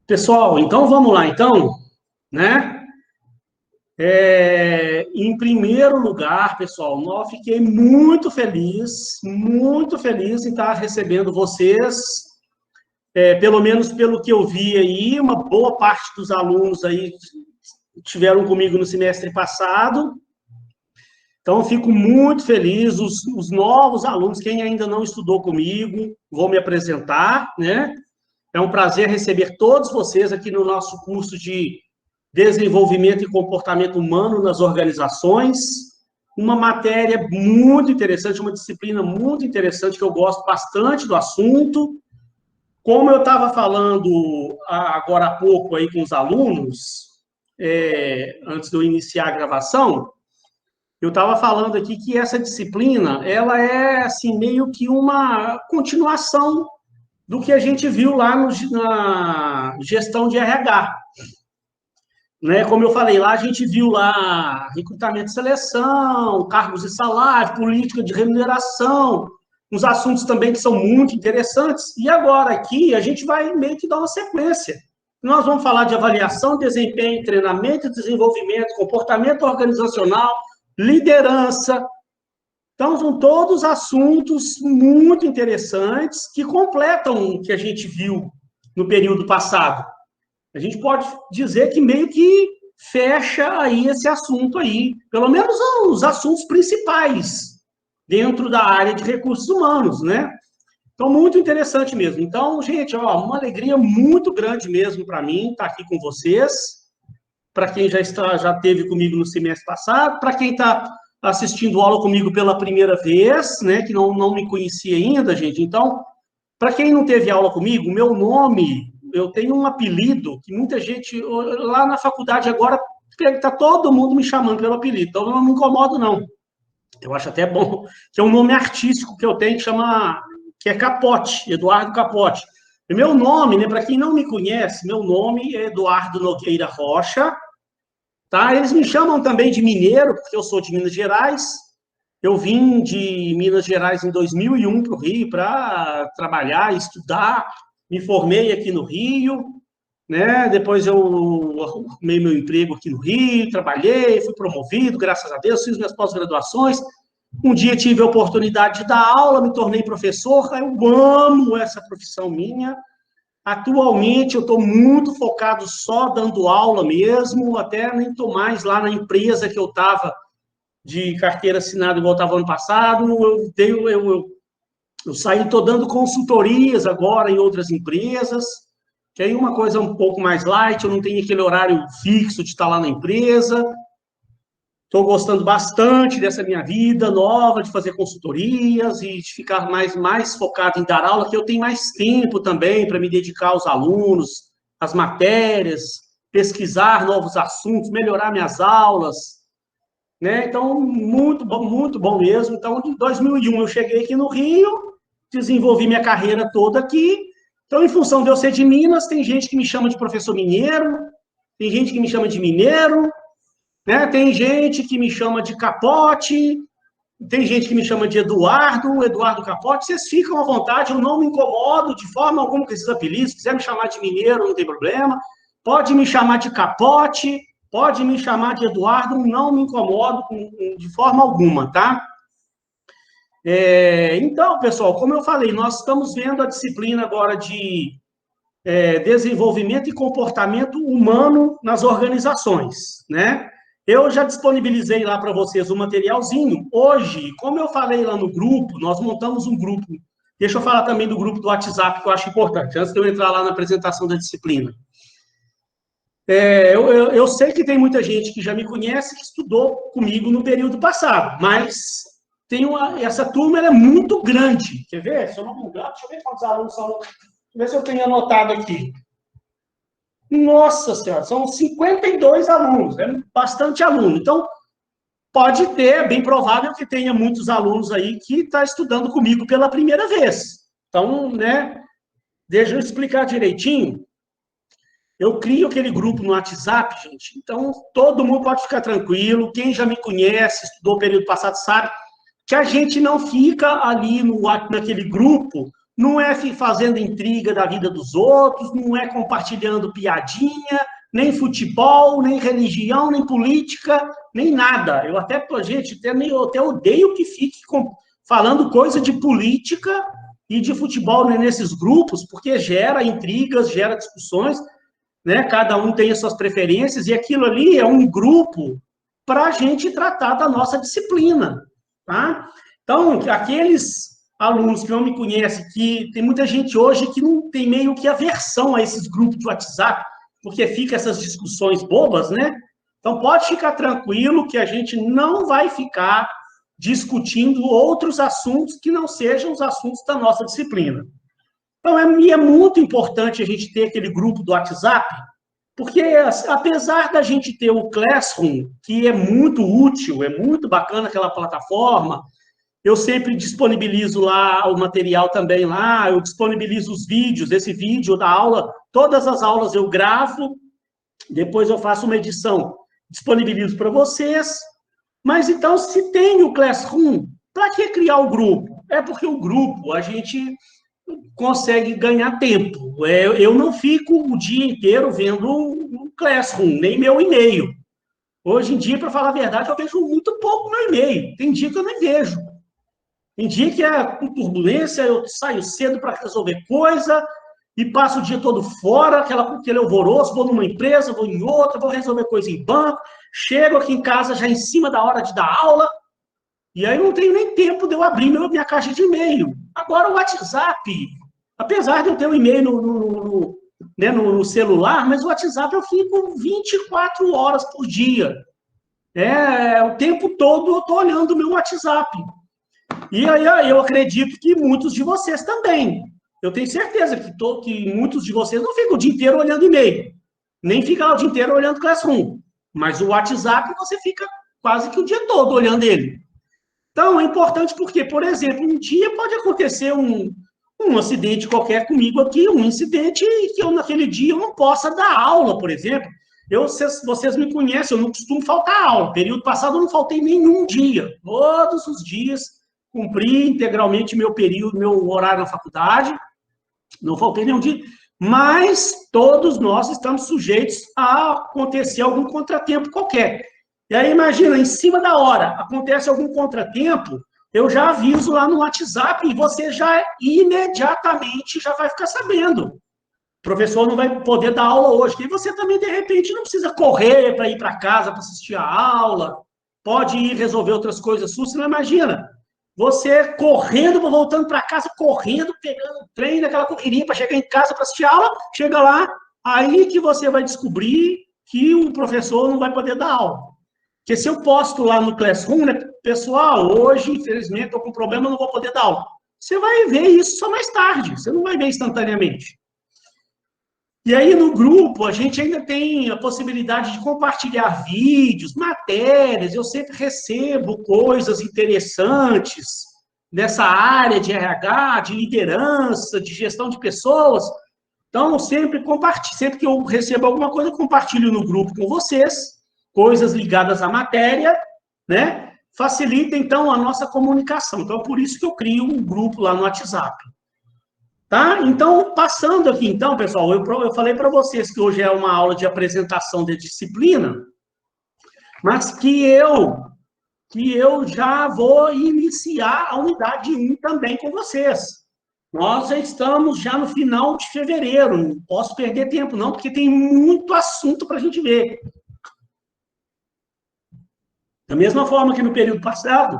Pessoal, então vamos lá, então, né? Em primeiro lugar, pessoal, eu fiquei muito feliz em estar recebendo vocês, pelo menos pelo que eu vi aí, uma boa parte dos alunos aí estiveram comigo no semestre passado, então eu fico muito feliz, os novos alunos, quem ainda não estudou comigo, vou me apresentar, né? É um prazer receber todos vocês aqui no nosso curso de Desenvolvimento e Comportamento Humano nas Organizações. Uma matéria muito interessante, uma disciplina muito interessante, que eu gosto bastante do assunto. Como eu estava falando agora há pouco aí com os alunos, antes de eu iniciar a gravação, eu estava falando aqui que essa disciplina, ela é, assim, meio que uma continuação do que a gente viu lá na gestão de RH. Né? Como eu falei, lá a gente viu lá recrutamento e seleção, cargos e salário, política de remuneração, uns assuntos também que são muito interessantes. E agora aqui a gente vai meio que dar uma sequência. Nós vamos falar de avaliação, desempenho, treinamento, desenvolvimento, comportamento organizacional, liderança. Então, são todos assuntos muito interessantes que completam o que a gente viu no período passado. A gente pode dizer que meio que fecha aí esse assunto aí, pelo menos os assuntos principais dentro da área de recursos humanos, né? Então, muito interessante mesmo. Então, gente, uma alegria muito grande mesmo para mim estar aqui com vocês, para quem já esteve comigo no semestre passado, para quem está assistindo aula comigo pela primeira vez, né, que não me conhecia ainda, gente. Então, para quem não teve aula comigo, meu nome, eu tenho um apelido que muita gente, lá na faculdade agora, está todo mundo me chamando pelo apelido, então eu não me incomodo, não. Eu acho até bom, que é um nome artístico que eu tenho, que é Capote, Eduardo Capote. E meu nome, né, para quem não me conhece, meu nome é Eduardo Nogueira Rocha, tá? Eles me chamam também de mineiro, porque eu sou de Minas Gerais. Eu vim de Minas Gerais em 2001 para o Rio para trabalhar, estudar. Me formei aqui no Rio, né? Depois eu arrumei meu emprego aqui no Rio, trabalhei, fui promovido, graças a Deus, fiz minhas pós-graduações. Um dia tive a oportunidade de dar aula, me tornei professor. Eu amo essa profissão minha. Atualmente, eu estou muito focado só dando aula mesmo, até nem estou mais lá na empresa que eu estava de carteira assinada igual estava ano passado. Eu saí, estou dando consultorias agora em outras empresas, que aí uma coisa um pouco mais light, eu não tenho aquele horário fixo de estar lá na empresa. Estou gostando bastante dessa minha vida nova, de fazer consultorias e de ficar mais focado em dar aula, que eu tenho mais tempo também para me dedicar aos alunos, às matérias, pesquisar novos assuntos, melhorar minhas aulas, né? Então, muito bom mesmo. Então, em 2001 eu cheguei aqui no Rio, desenvolvi minha carreira toda aqui. Então, em função de eu ser de Minas, tem gente que me chama de professor mineiro, tem gente que me chama de mineiro, né? Tem gente que me chama de Capote, tem gente que me chama de Eduardo Capote. Vocês ficam à vontade, eu não me incomodo de forma alguma com esses apelidos. Se quiser me chamar de mineiro, não tem problema. Pode me chamar de Capote, pode me chamar de Eduardo, não me incomodo de forma alguma, tá? Então, pessoal, como eu falei, nós estamos vendo a disciplina agora de desenvolvimento e comportamento humano nas organizações, né? Eu já disponibilizei lá para vocês o materialzinho. Hoje, como eu falei lá no grupo, nós montamos um grupo. Deixa eu falar também do grupo do WhatsApp, que eu acho importante, antes de eu entrar lá na apresentação da disciplina. Eu sei que tem muita gente que já me conhece, que estudou comigo no período passado, mas essa turma é muito grande. Quer ver? Se eu não me engano, deixa eu ver quantos alunos são. Deixa eu ver se eu tenho anotado aqui. Nossa Senhora, são 52 alunos, é bastante aluno. Então, pode ter, é bem provável que tenha muitos alunos aí que estão estudando comigo pela primeira vez. Então, né, deixa eu explicar direitinho. Eu crio aquele grupo no WhatsApp, gente, então todo mundo pode ficar tranquilo. Quem já me conhece, estudou o período passado, sabe que a gente não fica ali naquele grupo não é fazendo intriga da vida dos outros, não é compartilhando piadinha, nem futebol, nem religião, nem política, nem nada. Eu até, gente, até odeio que fique falando coisa de política e de futebol nesses grupos, porque gera intrigas, gera discussões, né? Cada um tem as suas preferências, e aquilo ali é um grupo para a gente tratar da nossa disciplina, tá? Então, aqueles alunos que não me conhecem, que tem muita gente hoje que não tem meio que aversão a esses grupos de WhatsApp, porque fica essas discussões bobas, né? Então, pode ficar tranquilo que a gente não vai ficar discutindo outros assuntos que não sejam os assuntos da nossa disciplina. Então, é muito importante a gente ter aquele grupo do WhatsApp, porque, apesar da gente ter o Classroom, que é muito útil, é muito bacana aquela plataforma, eu sempre disponibilizo lá o material também lá, eu disponibilizo os vídeos, esse vídeo da aula, todas as aulas eu gravo, depois eu faço uma edição, disponibilizo para vocês. Mas, então, se tem o Classroom, para que criar o grupo? É porque o grupo, a gente consegue ganhar tempo. Eu não fico o dia inteiro vendo o Classroom, nem meu e-mail. Hoje em dia, para falar a verdade, eu vejo muito pouco meu e-mail. Tem dia que eu nem vejo. Tem dia que é com turbulência, eu saio cedo para resolver coisa e passo o dia todo fora, aquele alvoroço, vou numa empresa, vou em outra, vou resolver coisa em banco, chego aqui em casa já em cima da hora de dar aula, e aí não tenho nem tempo de eu abrir minha caixa de e-mail. Agora o WhatsApp, apesar de eu ter um e-mail no celular, mas o WhatsApp eu fico 24 horas por dia. O tempo todo eu estou olhando o meu WhatsApp. E aí eu acredito que muitos de vocês também. Eu tenho certeza que muitos de vocês não ficam o dia inteiro olhando e-mail, nem ficam o dia inteiro olhando Classroom. Mas o WhatsApp você fica quase que o dia todo olhando ele. Então, é importante porque, por exemplo, um dia pode acontecer um acidente qualquer comigo aqui, um incidente que eu, naquele dia, eu não possa dar aula, por exemplo. Vocês me conhecem, eu não costumo faltar aula. Período passado eu não faltei nenhum dia. Todos os dias cumpri integralmente meu período, meu horário na faculdade. Não faltei nenhum dia. Mas todos nós estamos sujeitos a acontecer algum contratempo qualquer. E aí, imagina, em cima da hora, acontece algum contratempo, eu já aviso lá no WhatsApp e você já imediatamente já vai ficar sabendo. O professor não vai poder dar aula hoje. E você também, de repente, não precisa correr para ir para casa para assistir a aula, pode ir resolver outras coisas suas. Você não imagina. Você correndo, voltando para casa, correndo, pegando o trem, naquela correria para chegar em casa para assistir a aula, chega lá, aí que você vai descobrir que o professor não vai poder dar aula. Porque se eu posto lá no Classroom, né, pessoal, hoje, infelizmente, estou com problema, não vou poder dar aula. Você vai ver isso só mais tarde, você não vai ver instantaneamente. E aí, no grupo, a gente ainda tem a possibilidade de compartilhar vídeos, matérias, eu sempre recebo coisas interessantes dessa área de RH, de liderança, de gestão de pessoas. Então, sempre que eu recebo alguma coisa, eu compartilho no grupo com vocês, coisas ligadas à matéria, né? Facilita, então, a nossa comunicação. Então, por isso que eu crio um grupo lá no WhatsApp. Tá? Então, passando aqui, então, pessoal, eu falei para vocês que hoje é uma aula de apresentação de disciplina, mas que eu já vou iniciar a unidade 1 também com vocês. Nós já estamos já no final de fevereiro, não posso perder tempo não, porque tem muito assunto para a gente ver. Da mesma forma que no período passado,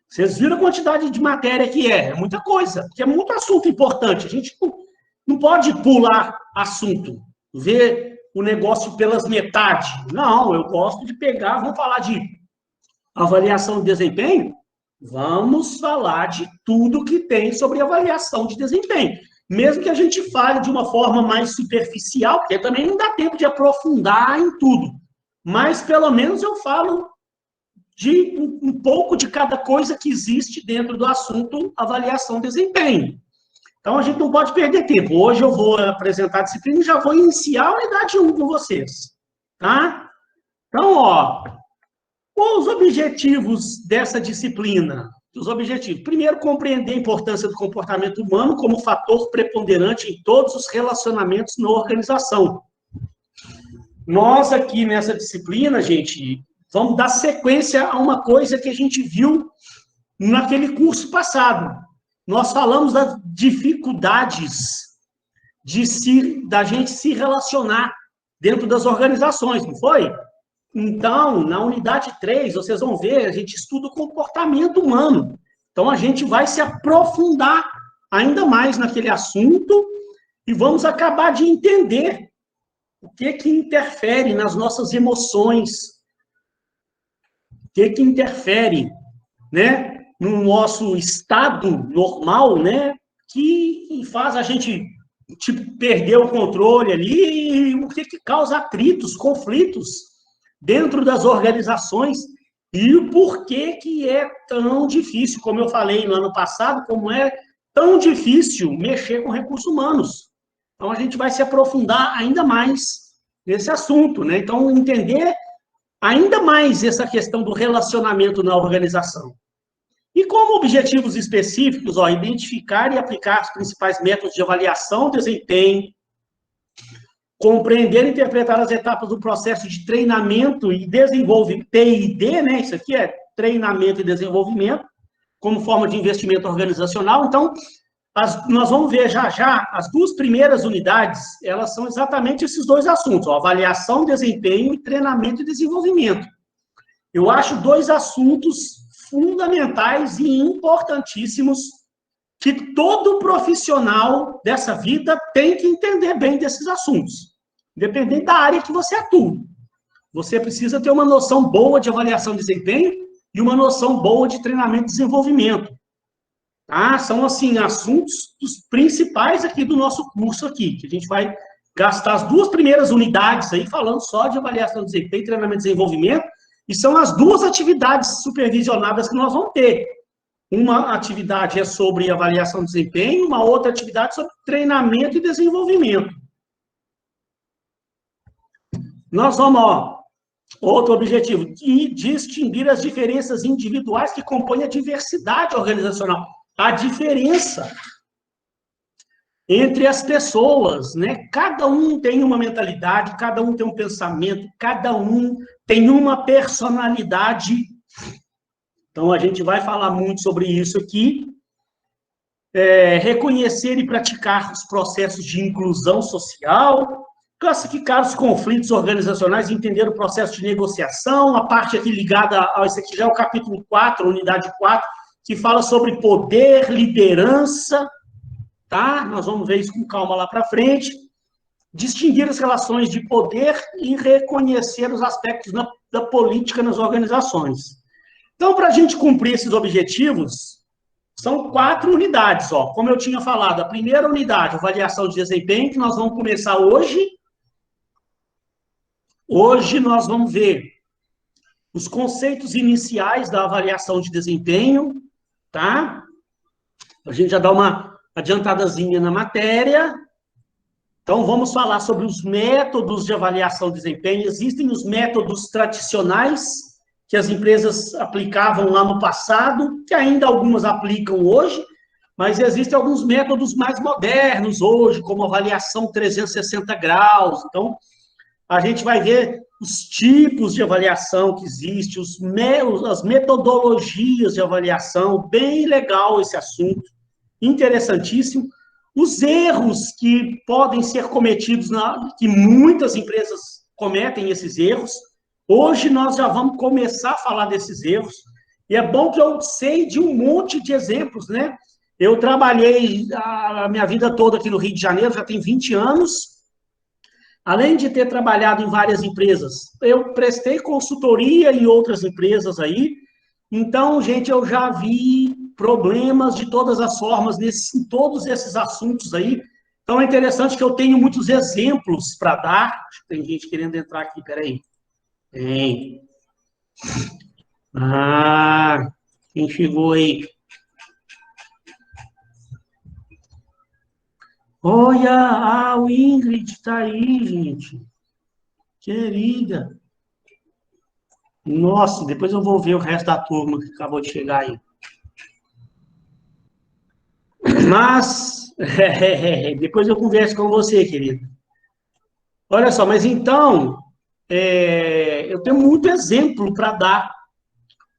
vocês viram a quantidade de matéria que é muita coisa, porque é muito assunto importante. A gente não pode pular assunto, ver o negócio pelas metades. Não, eu gosto de pegar, vamos falar de avaliação de desempenho? Vamos falar de tudo que tem sobre avaliação de desempenho. Mesmo que a gente fale de uma forma mais superficial, porque também não dá tempo de aprofundar em tudo. Mas, pelo menos, eu falo de um pouco de cada coisa que existe dentro do assunto avaliação de desempenho. Então, a gente não pode perder tempo. Hoje eu vou apresentar a disciplina e já vou iniciar a unidade 1 com vocês. Tá? Então, quais os objetivos dessa disciplina? Os objetivos. Primeiro, compreender a importância do comportamento humano como fator preponderante em todos os relacionamentos na organização. Nós aqui nessa disciplina, gente, vamos dar sequência a uma coisa que a gente viu naquele curso passado. Nós falamos das dificuldades da gente se relacionar dentro das organizações, não foi? Então, na unidade 3, vocês vão ver, a gente estuda o comportamento humano. Então, a gente vai se aprofundar ainda mais naquele assunto e vamos acabar de entender o que interfere nas nossas emoções, o que interfere, né, no nosso estado normal, né, que faz a gente, tipo, perder o controle ali, e o que causa atritos, conflitos dentro das organizações, e o porquê que é tão difícil, como eu falei no ano passado, como é tão difícil mexer com recursos humanos. Então, a gente vai se aprofundar ainda mais nesse assunto, né? Então, entender ainda mais essa questão do relacionamento na organização. E como objetivos específicos, identificar e aplicar os principais métodos de avaliação, desempenho, compreender e interpretar as etapas do processo de treinamento e desenvolvimento, T&D, né? Isso aqui é treinamento e desenvolvimento, como forma de investimento organizacional. Então, nós vamos ver já as duas primeiras unidades, elas são exatamente esses dois assuntos, avaliação, desempenho e treinamento e desenvolvimento. Eu acho dois assuntos fundamentais e importantíssimos que todo profissional dessa vida tem que entender bem desses assuntos, independente da área que você atua. Você precisa ter uma noção boa de avaliação de desempenho e uma noção boa de treinamento e desenvolvimento. Tá? São, assim, assuntos dos principais aqui do nosso curso aqui, que a gente vai gastar as duas primeiras unidades aí falando só de avaliação de desempenho, treinamento e desenvolvimento, e são as duas atividades supervisionadas que nós vamos ter. Uma atividade é sobre avaliação de desempenho, uma outra atividade sobre treinamento e desenvolvimento. Nós vamos, outro objetivo, distinguir as diferenças individuais que compõem a diversidade organizacional. A diferença entre as pessoas, né? Cada um tem uma mentalidade, cada um tem um pensamento, cada um tem uma personalidade. Então, a gente vai falar muito sobre isso aqui. Reconhecer e praticar os processos de inclusão social, classificar os conflitos organizacionais, entender o processo de negociação, a parte aqui ligada a isso aqui já é o capítulo 4, unidade 4, que fala sobre poder, liderança, tá? Nós vamos ver isso com calma lá para frente. Distinguir as relações de poder e reconhecer os aspectos da política nas organizações. Então, para a gente cumprir esses objetivos, são 4 unidades, ó. Como eu tinha falado, a primeira unidade, avaliação de desempenho, que nós vamos começar hoje. Hoje nós vamos ver os conceitos iniciais da avaliação de desempenho, tá? A gente já dá uma adiantadazinha na matéria. Então, vamos falar sobre os métodos de avaliação de desempenho. Existem os métodos tradicionais, que as empresas aplicavam lá no passado, que ainda algumas aplicam hoje, mas existem alguns métodos mais modernos hoje, como avaliação 360 graus. Então, a gente vai ver os tipos de avaliação que existem, as metodologias de avaliação, bem legal esse assunto, interessantíssimo. Os erros que podem ser cometidos, que muitas empresas cometem esses erros. Hoje nós já vamos começar a falar desses erros, e é bom que eu sei de um monte de exemplos, né? Eu trabalhei a minha vida toda aqui no Rio de Janeiro, já tem 20 anos, além de ter trabalhado em várias empresas, eu prestei consultoria em outras empresas aí, então, gente, eu já vi problemas de todas as formas em todos esses assuntos aí, então é interessante que eu tenho muitos exemplos para dar. Acho que tem gente querendo entrar aqui, peraí. Tem. Quem chegou aí? Olha, o Ingrid está aí, gente. Querida. Nossa, depois eu vou ver o resto da turma que acabou de chegar aí. Mas, depois eu converso com você, querido. Olha só, mas então, eu tenho muito exemplo para dar,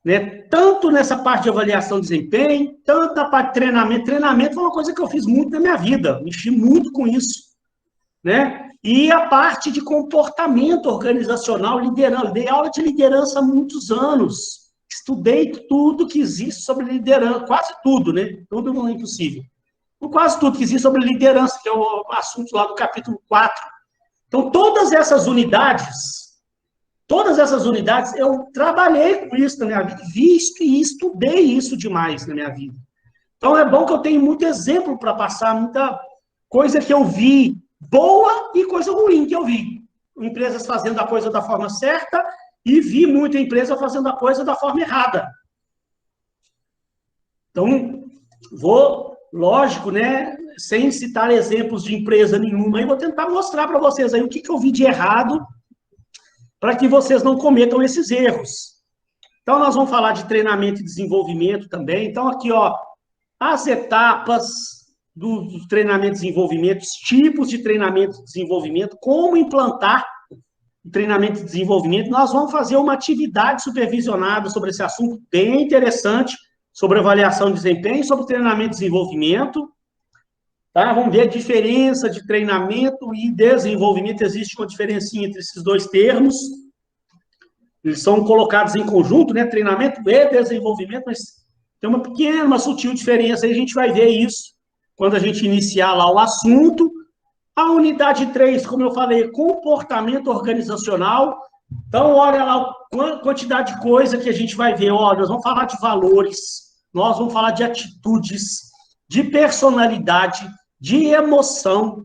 né? Tanto nessa parte de avaliação de desempenho, tanto na parte de treinamento. Treinamento foi uma coisa que eu fiz muito na minha vida, mexi muito com isso, né? E a parte de comportamento organizacional, liderança. Dei aula de liderança há muitos anos. Estudei tudo que existe sobre liderança, quase tudo, né? Tudo não é impossível. Quase tudo que existe sobre liderança, que é o assunto lá do capítulo 4. Então, todas essas unidades, eu trabalhei com isso na minha vida, vi isso e estudei isso demais na minha vida. Então, é bom que eu tenho muito exemplo para passar, muita coisa que eu vi, boa e coisa ruim que eu vi. Empresas fazendo a coisa da forma certa e vi muita empresa fazendo a coisa da forma errada. Então, lógico, né, sem citar exemplos de empresa nenhuma, eu vou tentar mostrar para vocês aí o que eu vi de errado para que vocês não cometam esses erros. Então, nós vamos falar de treinamento e desenvolvimento também. Então, aqui, ó, as etapas do treinamento e desenvolvimento, os tipos de treinamento e desenvolvimento, como implantar o treinamento e desenvolvimento. Nós vamos fazer uma atividade supervisionada sobre esse assunto bem interessante, sobre avaliação de desempenho, sobre treinamento e desenvolvimento. Tá? Vamos ver a diferença de treinamento e desenvolvimento. Existe uma diferencinha entre esses dois termos. Eles são colocados em conjunto, né? Treinamento e desenvolvimento, mas tem uma pequena, uma sutil diferença. Aí a gente vai ver isso quando a gente iniciar lá o assunto. A unidade 3, como eu falei, comportamento organizacional. Então, olha lá a quantidade de coisa que a gente vai ver. Olha, nós vamos falar de valores, nós vamos falar de atitudes, de personalidade, de emoção,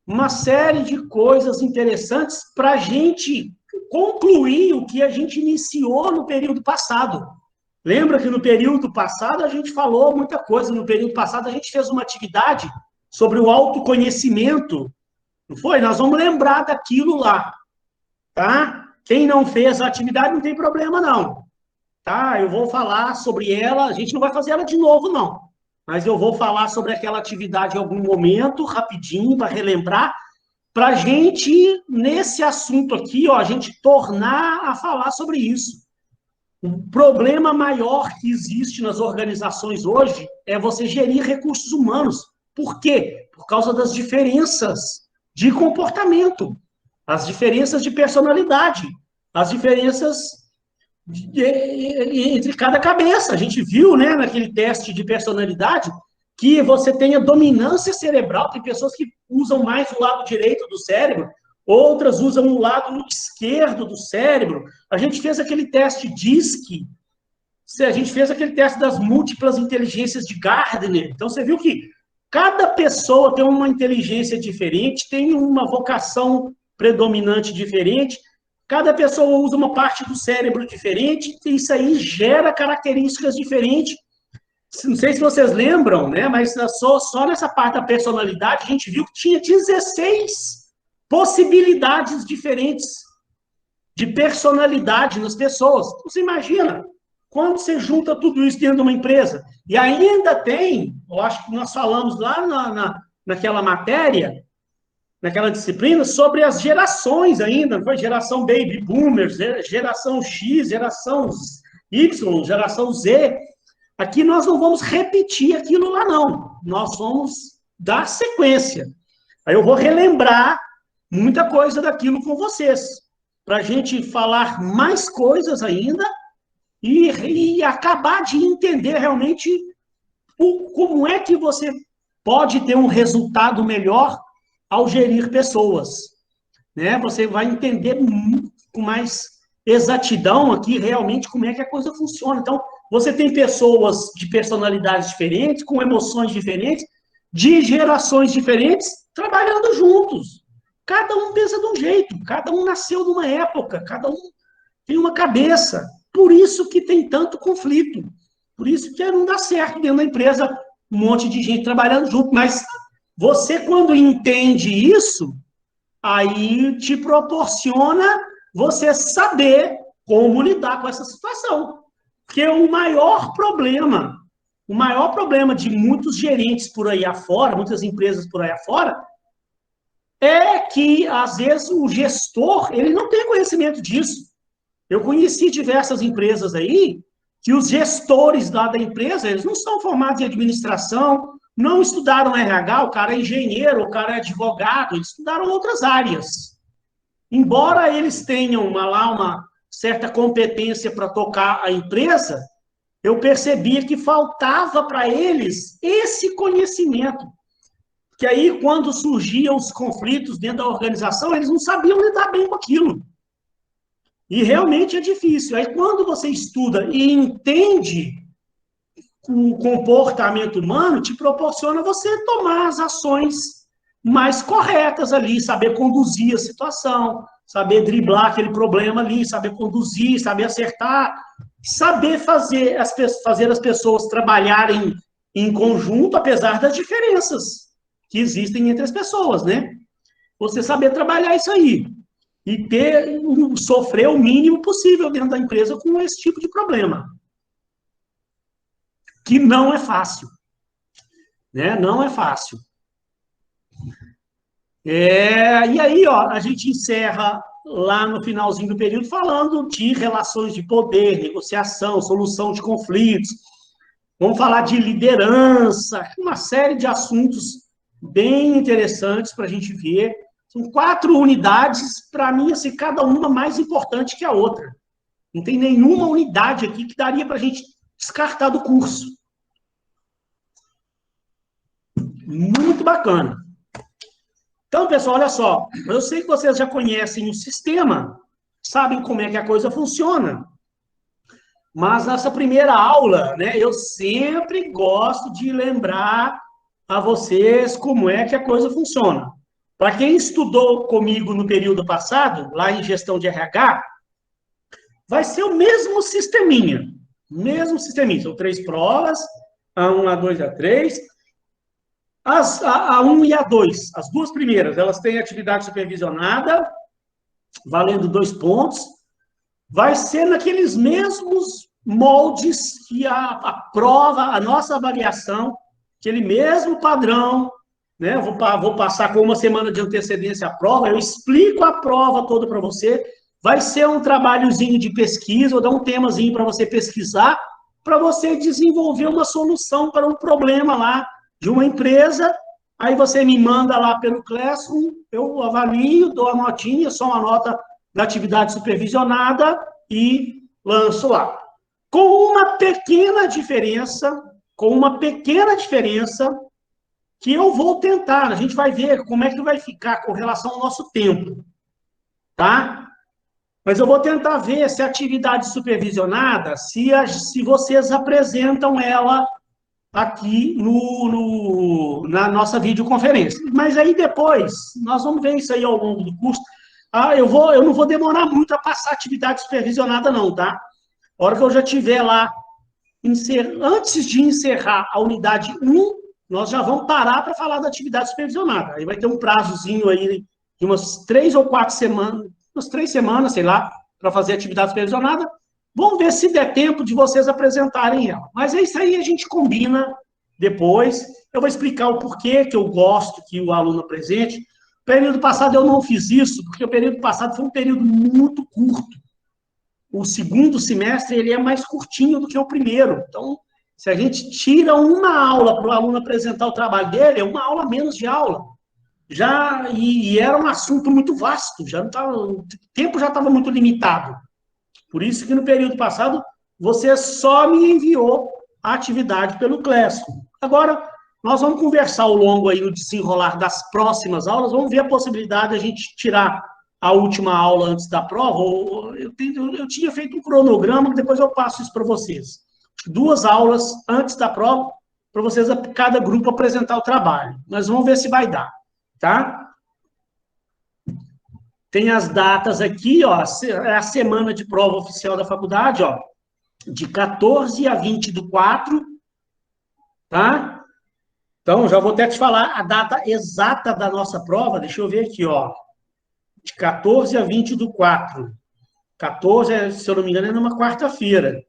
uma série de coisas interessantes para a gente concluir o que a gente iniciou no período passado. Lembra que no período passado a gente falou muita coisa, no período passado a gente fez uma atividade sobre o autoconhecimento, não foi? Nós vamos lembrar daquilo lá, tá? Quem não fez a atividade não tem problema, não. Tá? Eu vou falar sobre ela, a gente não vai fazer ela de novo, não. Mas eu vou falar sobre aquela atividade em algum momento, rapidinho, para relembrar, para a gente, nesse assunto aqui, ó, a gente tornar a falar sobre isso. O problema maior que existe nas organizações hoje é você gerir recursos humanos. Por quê? Por causa das diferenças de comportamento, as diferenças de personalidade, as diferenças entre cada cabeça. A gente viu, né, naquele teste de personalidade, que você tem a dominância cerebral, tem pessoas que usam mais o lado direito do cérebro, outras usam o lado esquerdo do cérebro. A gente fez aquele teste DISC, a gente fez aquele teste das múltiplas inteligências de Gardner. Então, você viu que cada pessoa tem uma inteligência diferente, tem uma vocação predominante diferente, cada pessoa usa uma parte do cérebro diferente, e isso aí gera características diferentes. Não sei se vocês lembram, né? Mas só nessa parte da personalidade, a gente viu que tinha 16 possibilidades diferentes de personalidade nas pessoas. Você imagina, quando você junta tudo isso dentro de uma empresa, e ainda tem, eu acho que nós falamos lá naquela matéria, naquela disciplina, sobre as gerações ainda, não foi? Geração Baby Boomers, geração X, geração Y, geração Z. Aqui nós não vamos repetir aquilo lá, não. Nós vamos dar sequência. Aí eu vou relembrar muita coisa daquilo com vocês, para a gente falar mais coisas ainda e acabar de entender realmente como é que você pode ter um resultado melhor ao gerir pessoas, né? Você vai entender com mais exatidão aqui realmente como é que a coisa funciona. Então, você tem pessoas de personalidades diferentes, com emoções diferentes, de gerações diferentes, trabalhando juntos. Cada um pensa de um jeito, cada um nasceu numa época, cada um tem uma cabeça. Por isso que tem tanto conflito. Por isso que não dá certo dentro da empresa um monte de gente trabalhando junto. Mas você, quando entende isso, aí te proporciona você saber como lidar com essa situação. Porque o maior problema o maior problema de muitos gerentes por aí afora, muitas empresas por aí afora, é que, às vezes, o gestor, ele não tem conhecimento disso. Eu conheci diversas empresas aí, que os gestores lá da empresa, eles não são formados em administração, não estudaram RH, o cara é engenheiro, o cara é advogado, eles estudaram outras áreas. Embora eles tenham uma certa competência para tocar a empresa, eu percebia que faltava para eles esse conhecimento. Que aí, quando surgiam os conflitos dentro da organização, eles não sabiam lidar bem com aquilo. E realmente é difícil. Aí, quando você estuda e entende o comportamento humano, te proporciona você tomar as ações mais corretas ali, saber conduzir a situação, saber driblar aquele problema ali, saber conduzir, saber acertar, saber fazer as pessoas trabalharem em conjunto, apesar das diferenças que existem entre as pessoas, né? Você saber trabalhar isso aí e sofrer o mínimo possível dentro da empresa com esse tipo de problema. Que não é fácil. Né? Não é fácil. E aí, ó, a gente encerra lá no finalzinho do período falando de relações de poder, negociação, solução de conflitos. Vamos falar de liderança, uma série de assuntos bem interessantes para a gente ver. São 4 unidades, para mim, assim, cada uma mais importante que a outra. Não tem nenhuma unidade aqui que daria para a gente descartar do curso. Muito bacana. Então, pessoal, olha só. Eu sei que vocês já conhecem o sistema, sabem como é que a coisa funciona. Mas nessa primeira aula, né, eu sempre gosto de lembrar a vocês como é que a coisa funciona. Para quem estudou comigo no período passado, lá em gestão de RH, vai ser o mesmo sisteminha. Mesmo sisteminha. São 3 provas, A1, A2 e A3. A 1 e a 2, as 2 primeiras, elas têm atividade supervisionada, valendo 2 pontos. Vai ser naqueles mesmos moldes que a prova, a nossa avaliação, aquele mesmo padrão, né? Vou passar com uma semana de antecedência a prova, eu explico a prova toda para você. Vai ser um trabalhozinho de pesquisa, vou dar um temazinho para você pesquisar, para você desenvolver uma solução para um problema lá de uma empresa. Aí você me manda lá pelo Classroom, eu avalio, dou a notinha, só uma nota da atividade supervisionada e lanço lá. Com uma pequena diferença, que eu vou tentar, a gente vai ver como é que vai ficar com relação ao nosso tempo, tá? Mas eu vou tentar ver se a atividade supervisionada, se vocês apresentam ela aqui na nossa videoconferência. Mas aí depois, nós vamos ver isso aí ao longo do curso. Eu não vou demorar muito a passar atividade supervisionada não, tá? A hora que eu já tiver lá, antes de encerrar a unidade 1, nós já vamos parar para falar da atividade supervisionada. Aí vai ter um prazozinho aí de umas 3 ou 4 semanas, umas 3 semanas, sei lá, para fazer a atividade supervisionada. Vamos ver se der tempo de vocês apresentarem ela. Mas é isso aí, a gente combina depois. Eu vou explicar o porquê que eu gosto que o aluno apresente. No período passado eu não fiz isso, porque o período passado foi um período muito curto. O segundo semestre ele é mais curtinho do que o primeiro. Então, se a gente tira uma aula para o aluno apresentar o trabalho dele, é uma aula menos de aula. E era um assunto muito vasto, o tempo já estava muito limitado. Por isso que no período passado, você só me enviou a atividade pelo Classroom. Agora, nós vamos conversar ao longo aí no desenrolar das próximas aulas, vamos ver a possibilidade de a gente tirar a última aula antes da prova. Eu tinha feito um cronograma, que depois eu passo isso para vocês. 2 aulas antes da prova, para vocês, cada grupo, apresentar o trabalho. Mas vamos ver se vai dar, tá? Tem as datas aqui, ó, é a semana de prova oficial da faculdade, ó, de 14 a 20 do 4, tá? Então, já vou até te falar a data exata da nossa prova, deixa eu ver aqui, ó, de 14 a 20 do 4. 14, se eu não me engano, é numa quarta-feira.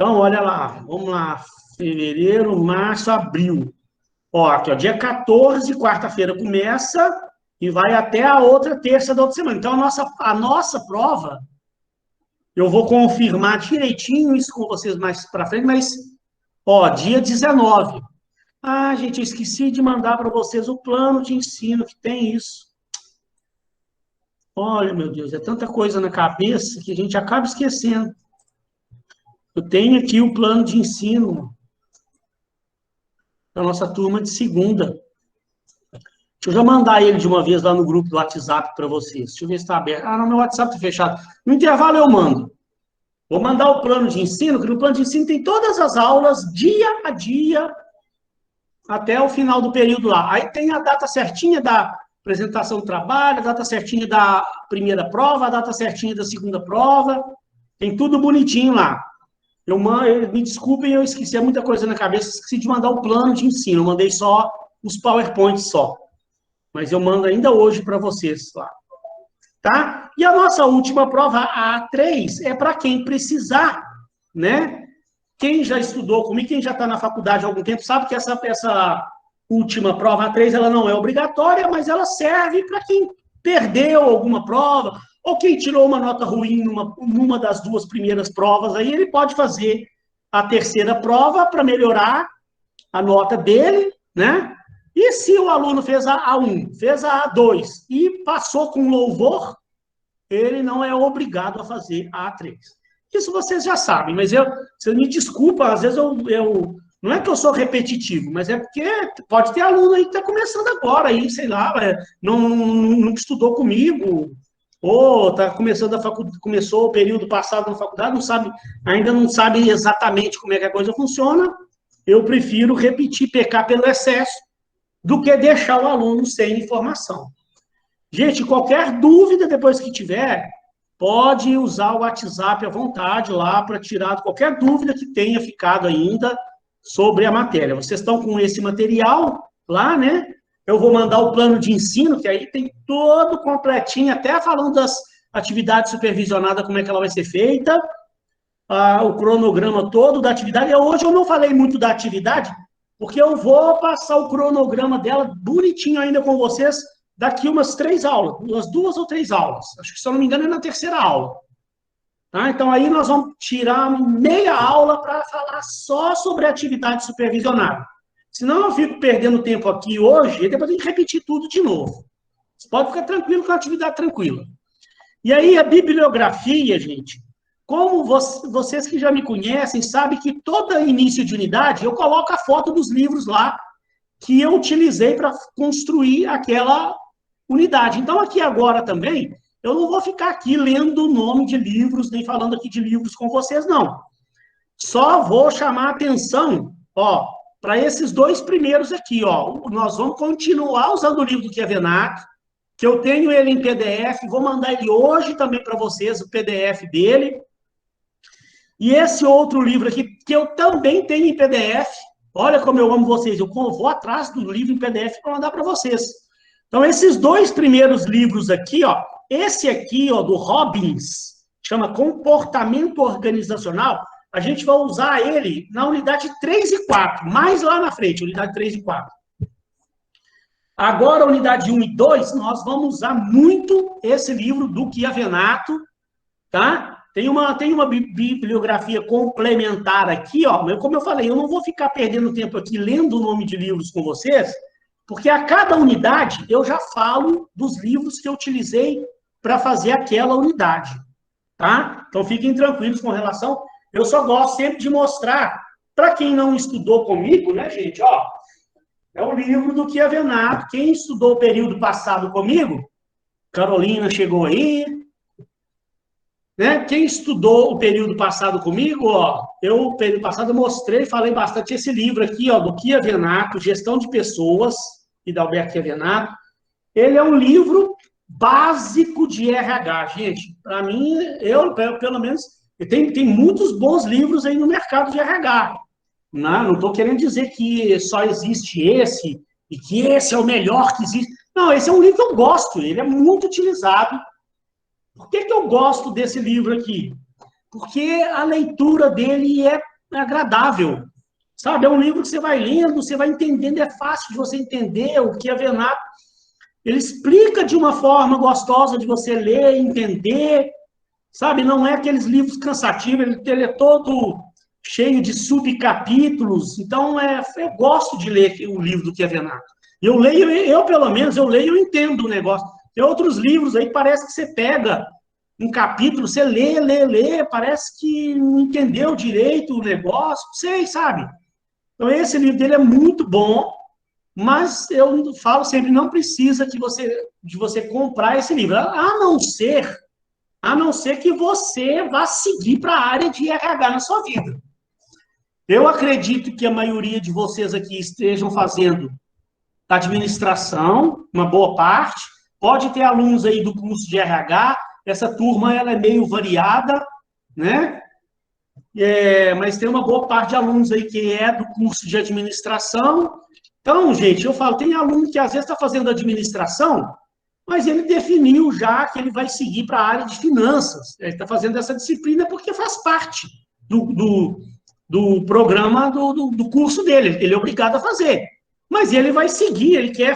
Então, olha lá, vamos lá, fevereiro, março, abril. Ó, aqui, ó, dia 14, quarta-feira começa e vai até a outra terça da outra semana. Então, a nossa prova, eu vou confirmar direitinho isso com vocês mais para frente, mas, ó, dia 19. Ah, gente, eu esqueci de mandar para vocês o plano de ensino que tem isso. Olha, meu Deus, é tanta coisa na cabeça que a gente acaba esquecendo. Eu tenho aqui o plano de ensino da nossa turma de segunda. Deixa eu já mandar ele de uma vez lá no grupo do WhatsApp para vocês. Deixa eu ver se está aberto. Ah, não, meu WhatsApp está fechado. No intervalo eu mando. Vou mandar o plano de ensino, que no plano de ensino tem todas as aulas, dia a dia, até o final do período lá. Aí tem a data certinha da apresentação do trabalho, a data certinha da primeira prova, a data certinha da segunda prova. Tem tudo bonitinho lá. Me desculpem, eu esqueci muita coisa na cabeça, esqueci de mandar o plano de ensino, eu mandei só os PowerPoints só. Mas eu mando ainda hoje para vocês lá. Tá? E a nossa última prova, a A3, é para quem precisar, né? Quem já estudou comigo, quem já está na faculdade há algum tempo, sabe que essa última prova, A3, ela não é obrigatória, mas ela serve para quem perdeu alguma prova, ou quem tirou uma nota ruim numa das duas primeiras provas, aí ele pode fazer a terceira prova para melhorar a nota dele, né? E se o aluno fez a A1, fez a A2 e passou com louvor, ele não é obrigado a fazer a A3. Isso vocês já sabem, mas vocês me desculpam, às vezes não é que eu sou repetitivo, mas é porque pode ter aluno aí que está começando agora, aí, sei lá, não estudou comigo, ou está começando começou o período passado na faculdade, ainda não sabe exatamente como é que a coisa funciona. Eu prefiro repetir, pecar pelo excesso, do que deixar o aluno sem informação. Gente, qualquer dúvida depois que tiver, pode usar o WhatsApp à vontade lá para tirar qualquer dúvida que tenha ficado ainda sobre a matéria. Vocês estão com esse material lá, né? Eu vou mandar o plano de ensino, que aí tem todo completinho, até falando das atividades supervisionadas, como é que ela vai ser feita, o cronograma todo da atividade. Hoje eu não falei muito da atividade, porque eu vou passar o cronograma dela bonitinho ainda com vocês daqui umas 3 aulas, umas 2 ou 3 aulas. Acho que, se eu não me engano, é na terceira aula. Tá? Então, aí nós vamos tirar meia aula para falar só sobre atividade supervisionada. Senão eu fico perdendo tempo aqui hoje e depois tem que repetir tudo de novo. Você pode ficar tranquilo com a atividade tranquila. E aí, a bibliografia, gente, como vocês que já me conhecem, sabem que todo início de unidade eu coloco a foto dos livros lá que eu utilizei para construir aquela unidade. Então, aqui agora também, eu não vou ficar aqui lendo o nome de livros, nem falando aqui de livros com vocês, não. Só vou chamar a atenção, ó, para esses 2 primeiros aqui, ó. Nós vamos continuar usando o livro do Chiavenato, que eu tenho ele em PDF, vou mandar ele hoje também para vocês, o PDF dele. E esse outro livro aqui, que eu também tenho em PDF, olha como eu amo vocês, eu vou atrás do livro em PDF para mandar para vocês. Então, esses 2 primeiros livros aqui, ó, esse aqui, ó, do Robbins, chama Comportamento Organizacional, a gente vai usar ele na unidade 3 e 4, mais lá na frente, unidade 3 e 4. Agora, a unidade 1 e 2, nós vamos usar muito esse livro do Chiavenato, tá? Tem uma bibliografia complementar aqui, ó. Como eu falei, eu não vou ficar perdendo tempo aqui lendo o nome de livros com vocês, porque a cada unidade eu já falo dos livros que eu utilizei para fazer aquela unidade, tá? Então fiquem tranquilos com relação. Eu só gosto sempre de mostrar, para quem não estudou comigo, né, gente, ó, é o livro do Chiavenato. Quem estudou o período passado comigo, Carolina chegou aí, né? Quem estudou o período passado comigo, ó, o período passado eu mostrei, falei bastante esse livro aqui, ó, do Chiavenato, Gestão de Pessoas, e da Alberto Chiavenato. Ele é um livro básico de RH, gente. Para mim, pelo menos, tem muitos bons livros aí no mercado de RH. Não estou querendo dizer que só existe esse, e que esse é o melhor que existe. Não, esse é um livro que eu gosto, ele é muito utilizado. Por que eu gosto desse livro aqui? Porque a leitura dele é agradável, sabe? É um livro que você vai lendo, você vai entendendo, é fácil de você entender o que é Venato. Ele explica de uma forma gostosa de você ler, entender, sabe? Não é aqueles livros cansativos, ele é todo cheio de subcapítulos. Então, eu gosto de ler o livro do Chiavenato. Eu leio, pelo menos, eu leio e entendo o negócio. Tem outros livros aí, parece que você pega um capítulo, você lê, parece que não entendeu direito o negócio, não sei, sabe? Então, esse livro dele é muito bom, mas eu falo sempre, não precisa de você comprar esse livro, a não ser que você vá seguir para a área de RH na sua vida. Eu acredito que a maioria de vocês aqui estejam fazendo administração, uma boa parte. Pode ter alunos aí do curso de RH, essa turma ela é meio variada, né? Mas tem uma boa parte de alunos aí que é do curso de administração. Então, gente, eu falo, tem aluno que às vezes está fazendo administração, mas ele definiu já que ele vai seguir para a área de finanças. Ele está fazendo essa disciplina porque faz parte do programa do curso dele. Ele é obrigado a fazer. Mas ele vai seguir, ele quer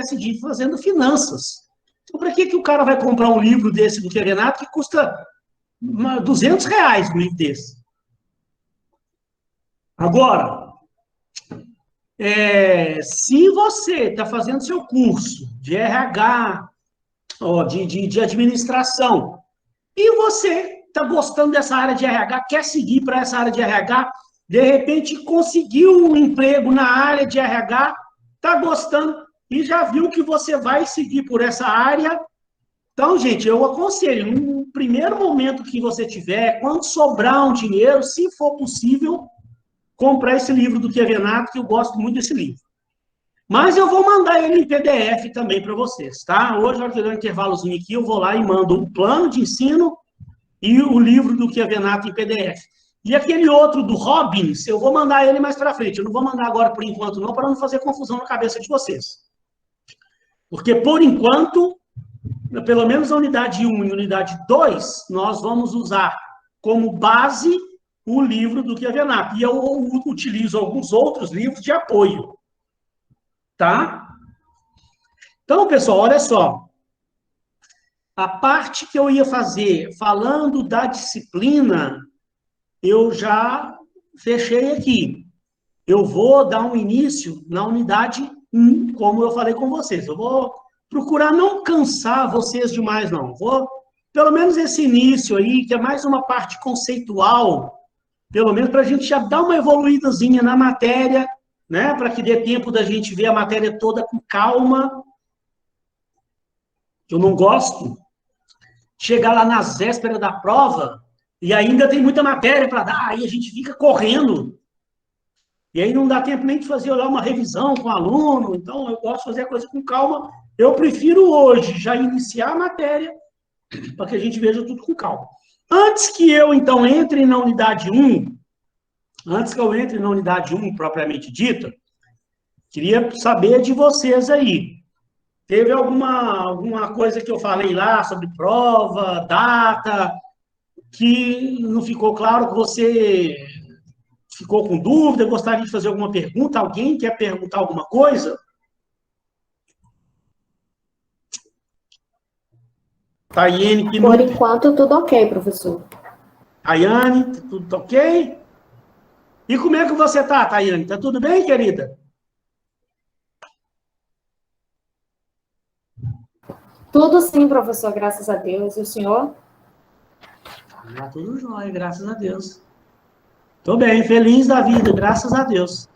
seguir fazendo finanças. Então, para que o cara vai comprar um livro desse do Renato que custa R$ 200 um livro desse? Agora, se você está fazendo seu curso de RH, de administração, e você está gostando dessa área de RH, quer seguir para essa área de RH, de repente conseguiu um emprego na área de RH, está gostando e já viu que você vai seguir por essa área. Então, gente, eu aconselho, no primeiro momento que você tiver, quando sobrar um dinheiro, se for possível, comprar esse livro do Chiavenato, que eu gosto muito desse livro. Mas eu vou mandar ele em PDF também para vocês, tá? Hoje, na hora que eu der um intervalozinho aqui, eu vou lá e mando o plano de ensino e o livro do Chiavenato em PDF. E aquele outro do Robbins, eu vou mandar ele mais para frente. Eu não vou mandar agora por enquanto, não, para não fazer confusão na cabeça de vocês. Porque, por enquanto, pelo menos a unidade 1 e a unidade 2, nós vamos usar como base o livro do Chiavenato. E eu utilizo alguns outros livros de apoio. Tá? Então, pessoal, olha só. A parte que eu ia fazer falando da disciplina, eu já fechei aqui. Eu vou dar um início na unidade 1, como eu falei com vocês. Eu vou procurar não cansar vocês demais, não. Vou, pelo menos esse início aí, que é mais uma parte conceitual, pelo menos para a gente já dar uma evoluídazinha na matéria, né? Para que dê tempo da gente ver a matéria toda com calma. Eu não gosto de chegar lá nas vésperas da prova e ainda tem muita matéria para dar, aí a gente fica correndo. E aí não dá tempo nem de fazer lá uma revisão com o aluno. Então, eu gosto de fazer a coisa com calma. Eu prefiro hoje já iniciar a matéria para que a gente veja tudo com calma. Antes que eu, então, entre na unidade 1, antes que eu entre na unidade 1 propriamente dita, queria saber de vocês aí. Teve alguma coisa que eu falei lá sobre prova, data, que não ficou claro, que você ficou com dúvida, gostaria de fazer alguma pergunta? Alguém quer perguntar alguma coisa? Tayane, que Por enquanto, tudo ok, professor. Tayane, tudo ok? E como é que você tá, Tayane? Tá tudo bem, querida? Tudo sim, professor, graças a Deus. E o senhor? Ah, tudo jóia, graças a Deus. Tô bem, feliz da vida, graças a Deus.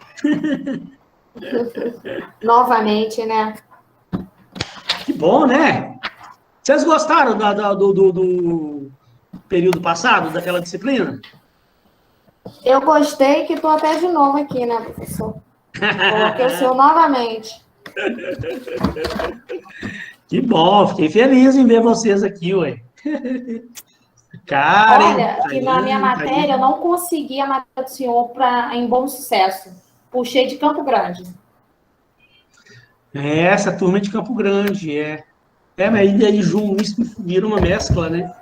Novamente, né? Que bom, né? Vocês gostaram do período passado, daquela disciplina? Eu gostei que estou até de novo aqui, né, professor? Coloquei o senhor novamente. Que bom, fiquei feliz em ver vocês aqui, ué. Karen, Olha, que na minha matéria eu não consegui a matéria do senhor em Bom Sucesso. Puxei de Campo Grande. essa turma é de Campo Grande, mas aí isso vira uma mescla, né?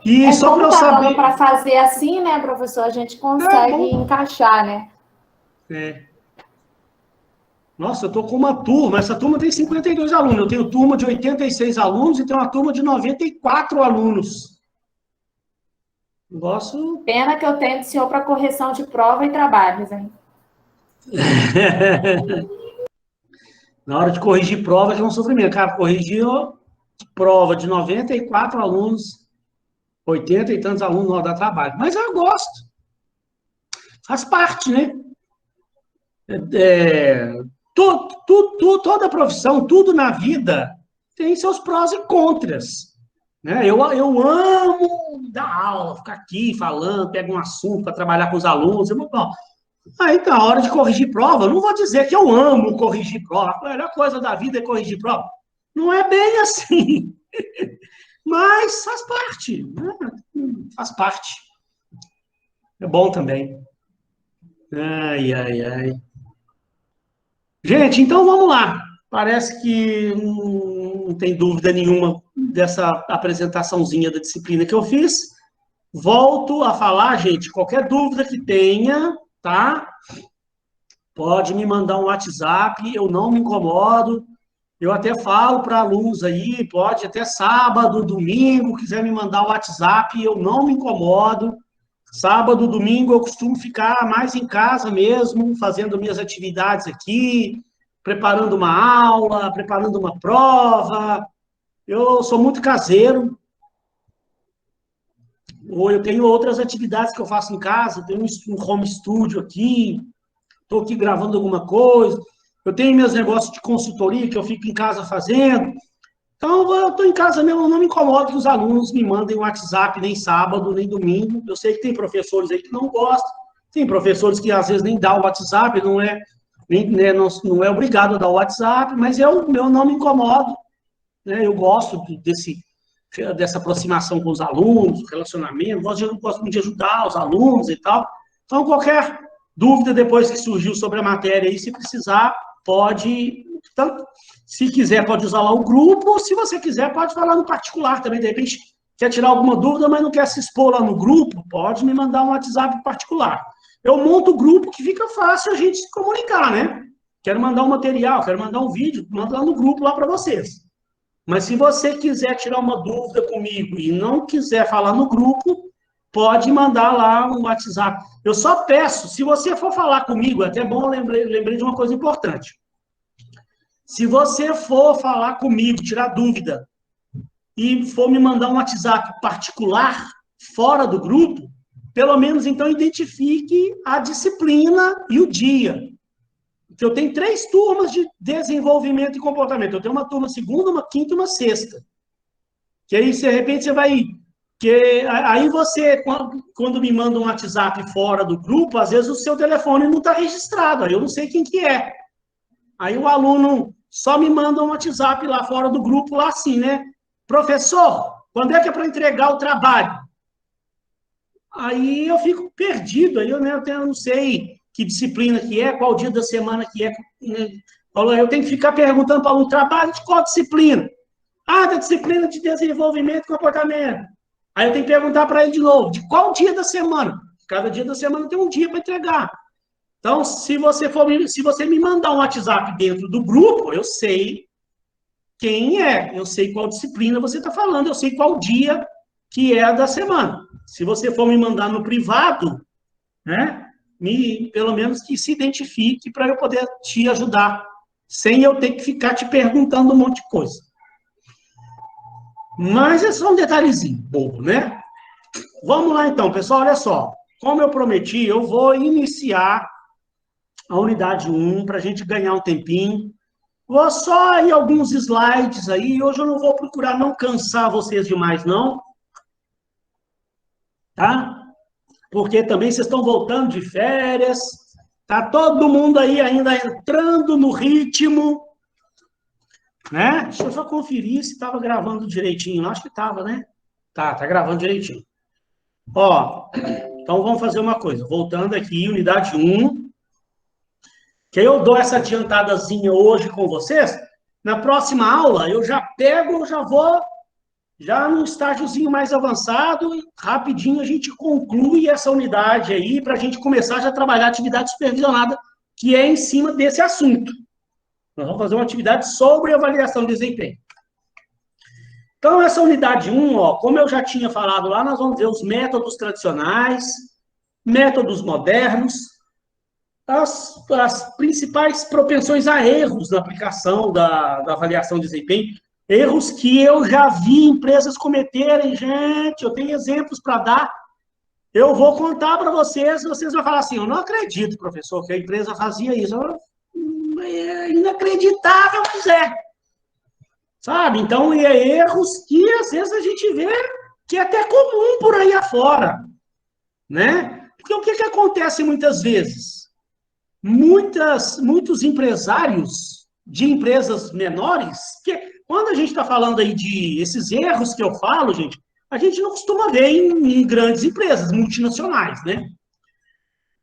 E só para eu tá saber... dando para fazer assim, né, professor? A gente consegue encaixar, né? Nossa, eu estou com uma turma, essa turma tem 52 alunos, eu tenho turma de 86 alunos e tenho uma turma de 94 alunos. Negócio... Pena que eu tenho do senhor para correção de prova e trabalhos, hein? Na hora de corrigir prova, que é um sofrimento. Cara, corrigir prova de 94 alunos, 80 e tantos alunos, não dá trabalho. Mas eu gosto. Faz parte, né? Toda profissão, tudo na vida tem seus prós e contras. Né? Eu amo dar aula, ficar aqui falando, pego um assunto para trabalhar com os alunos. Aí, então, a hora de corrigir prova, eu não vou dizer que eu amo corrigir prova. A melhor coisa da vida é corrigir prova. Não é bem assim. Mas faz parte. Né? Faz parte. É bom também. Ai, ai, ai. Gente, então vamos lá. Parece que não tem dúvida nenhuma dessa apresentaçãozinha da disciplina que eu fiz. Volto a falar, gente, qualquer dúvida que tenha, tá? Pode me mandar um WhatsApp, eu não me incomodo. Eu até falo para alunos aí, pode até sábado, domingo, quiser me mandar o WhatsApp, eu não me incomodo. Sábado, domingo, eu costumo ficar mais em casa mesmo, fazendo minhas atividades aqui, preparando uma aula, preparando uma prova. Eu sou muito caseiro, ou eu tenho outras atividades que eu faço em casa, tenho um home studio aqui, estou aqui gravando alguma coisa, eu tenho meus negócios de consultoria que eu fico em casa fazendo. Então, eu estou em casa mesmo, não me incomodo que os alunos me mandem um WhatsApp nem sábado, nem domingo. Eu sei que tem professores aí que não gostam, tem professores que às vezes nem dão o WhatsApp, não é obrigado a dar o WhatsApp, mas eu não me incomodo, né? Eu gosto dessa aproximação com os alunos, relacionamento, gosto muito de ajudar os alunos e tal. Então, qualquer dúvida depois que surgiu sobre a matéria aí, se precisar, pode... Tanto, se quiser, pode usar lá o grupo, se você quiser, pode falar no particular também, de repente, quer tirar alguma dúvida, mas não quer se expor lá no grupo, pode me mandar um WhatsApp particular. Eu monto o grupo que fica fácil a gente se comunicar, né? Quero mandar um material, quero mandar um vídeo, mando lá no grupo lá para vocês. Mas se você quiser tirar uma dúvida comigo e não quiser falar no grupo, pode mandar lá um WhatsApp. Eu só peço, se você for falar comigo, é até bom, lembrei de uma coisa importante. Se você for falar comigo, tirar dúvida, e for me mandar um WhatsApp particular, fora do grupo, pelo menos então identifique a disciplina e o dia. Porque eu tenho 3 turmas de desenvolvimento e comportamento. Eu tenho uma turma segunda, uma quinta e uma sexta. Que aí, de repente, você vai... Que aí você, quando me manda um WhatsApp fora do grupo, às vezes o seu telefone não está registrado, aí eu não sei quem que é. Aí o aluno só me manda um WhatsApp lá fora do grupo, lá assim, né? Professor, quando é que é para entregar o trabalho? Aí eu fico perdido, aí eu não sei que disciplina que é, qual dia da semana que é. Eu tenho que ficar perguntando para o aluno, trabalho de qual disciplina? Ah, da disciplina de desenvolvimento e comportamento. Aí eu tenho que perguntar para ele de novo, de qual dia da semana? Cada dia da semana tem um dia para entregar. Então, se você me mandar um WhatsApp dentro do grupo, eu sei quem é, eu sei qual disciplina você está falando, eu sei qual dia que é da semana. Se você for me mandar no privado, né, pelo menos que se identifique para eu poder te ajudar, sem eu ter que ficar te perguntando um monte de coisa. Mas é só um detalhezinho bobo, né? Vamos lá então, pessoal, olha só. Como eu prometi, eu vou iniciar a unidade 1 para a gente ganhar um tempinho. Vou só ir alguns slides aí. Hoje eu não vou procurar não cansar vocês demais, não. Tá? Porque também vocês estão voltando de férias. Tá todo mundo aí ainda entrando no ritmo. Né? Deixa eu só conferir se estava gravando direitinho. Acho que estava, né? Tá gravando direitinho. Ó, então vamos fazer uma coisa. Voltando aqui, unidade 1. Que eu dou essa adiantadazinha hoje com vocês. Na próxima aula, eu já pego, eu já vou Já no estágiozinho mais avançado, rapidinho a gente conclui essa unidade aí para a gente começar já a trabalhar a atividade supervisionada, que é em cima desse assunto. Nós vamos fazer uma atividade sobre avaliação de desempenho. Então, essa unidade 1, ó, como eu já tinha falado lá, nós vamos ver os métodos tradicionais, métodos modernos, as principais propensões a erros na aplicação da avaliação de desempenho, erros que eu já vi empresas cometerem, gente, eu tenho exemplos para dar, eu vou contar para vocês, vocês vão falar assim, eu não acredito, professor, que a empresa fazia isso, é inacreditável, mas é. Sabe? Então, é erros que, às vezes, a gente vê que é até comum por aí afora, né? Porque o que acontece muitas vezes? Muitos empresários de empresas menores, que quando a gente está falando aí de esses erros que eu falo, gente, a gente não costuma ver em grandes empresas multinacionais, né?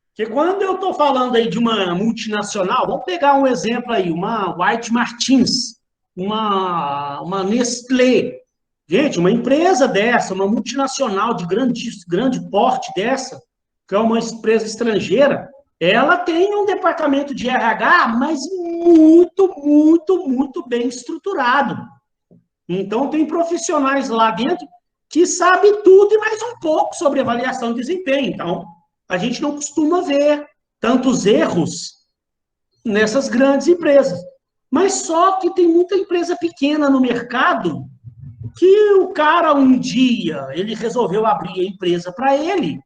Porque quando eu estou falando aí de uma multinacional, vamos pegar um exemplo aí, uma White Martins, uma Nestlé. Gente, uma empresa dessa, uma multinacional de grande porte dessa, que é uma empresa estrangeira, ela tem um departamento de RH, mas muito bem estruturado. Então, tem profissionais lá dentro que sabem tudo e mais um pouco sobre avaliação de desempenho. Então, a gente não costuma ver tantos erros nessas grandes empresas. Mas só que tem muita empresa pequena no mercado que o cara, um dia, ele resolveu abrir a empresa para ele,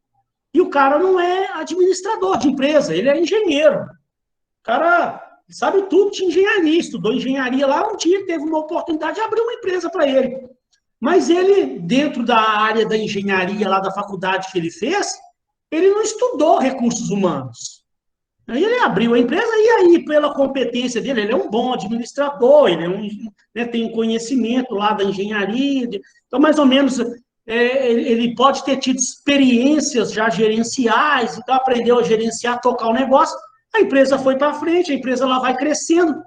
e o cara não é administrador de empresa, ele é engenheiro. O cara sabe tudo de engenharia, estudou engenharia lá, um dia teve uma oportunidade de abrir uma empresa para ele. Mas ele, dentro da área da engenharia, lá da faculdade que ele fez, ele não estudou recursos humanos. Aí ele abriu a empresa e aí, pela competência dele, ele é um bom administrador, ele tem um conhecimento lá da engenharia, então, mais ou menos, ele pode ter tido experiências já gerenciais, então aprendeu a gerenciar, tocar o negócio, a empresa foi para frente, a empresa lá vai crescendo,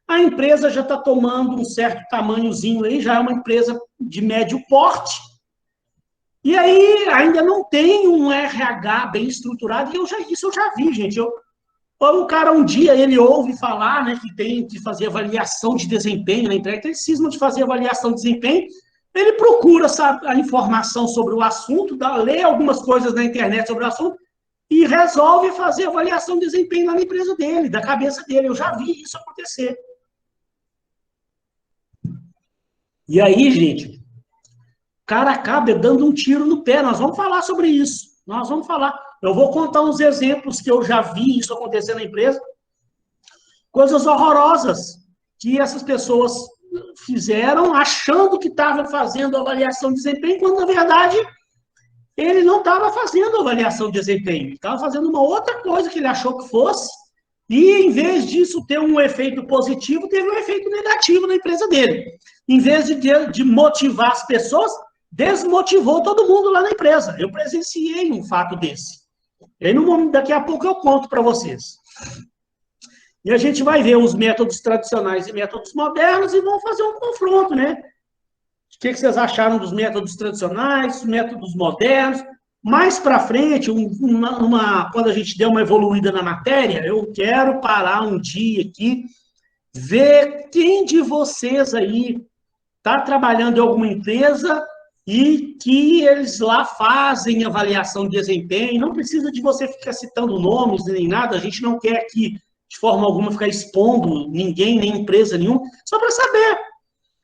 a empresa já está tomando um certo tamanhozinho aí, já é uma empresa de médio porte, e aí ainda não tem um RH bem estruturado, e isso eu já vi, gente, o cara um dia, ele ouve falar, né, que tem que fazer avaliação de desempenho na empresa, ele cisma de fazer avaliação de desempenho, ele procura a informação sobre o assunto, lê algumas coisas na internet sobre o assunto, e resolve fazer avaliação de desempenho na empresa dele, da cabeça dele. Eu já vi isso acontecer. E aí, gente, o cara acaba dando um tiro no pé. Nós vamos falar sobre isso. Nós vamos falar. Eu vou contar uns exemplos que eu já vi isso acontecer na empresa. Coisas horrorosas que essas pessoas fizeram achando que estavam fazendo avaliação de desempenho, quando, na verdade, ele não estava fazendo avaliação de desempenho. Estava fazendo uma outra coisa que ele achou que fosse, e, em vez disso ter um efeito positivo, teve um efeito negativo na empresa dele. Em vez de motivar as pessoas, desmotivou todo mundo lá na empresa. Eu presenciei um fato desse. E aí, daqui a pouco eu conto para vocês. E a gente vai ver os métodos tradicionais e métodos modernos e vamos fazer um confronto, né? O que vocês acharam dos métodos tradicionais, métodos modernos? Mais para frente, quando a gente der uma evoluída na matéria, eu quero parar um dia aqui, ver quem de vocês aí está trabalhando em alguma empresa e que eles lá fazem avaliação de desempenho. Não precisa de você ficar citando nomes nem nada, a gente não quer aqui, de forma alguma, ficar expondo ninguém, nem empresa nenhuma, só para saber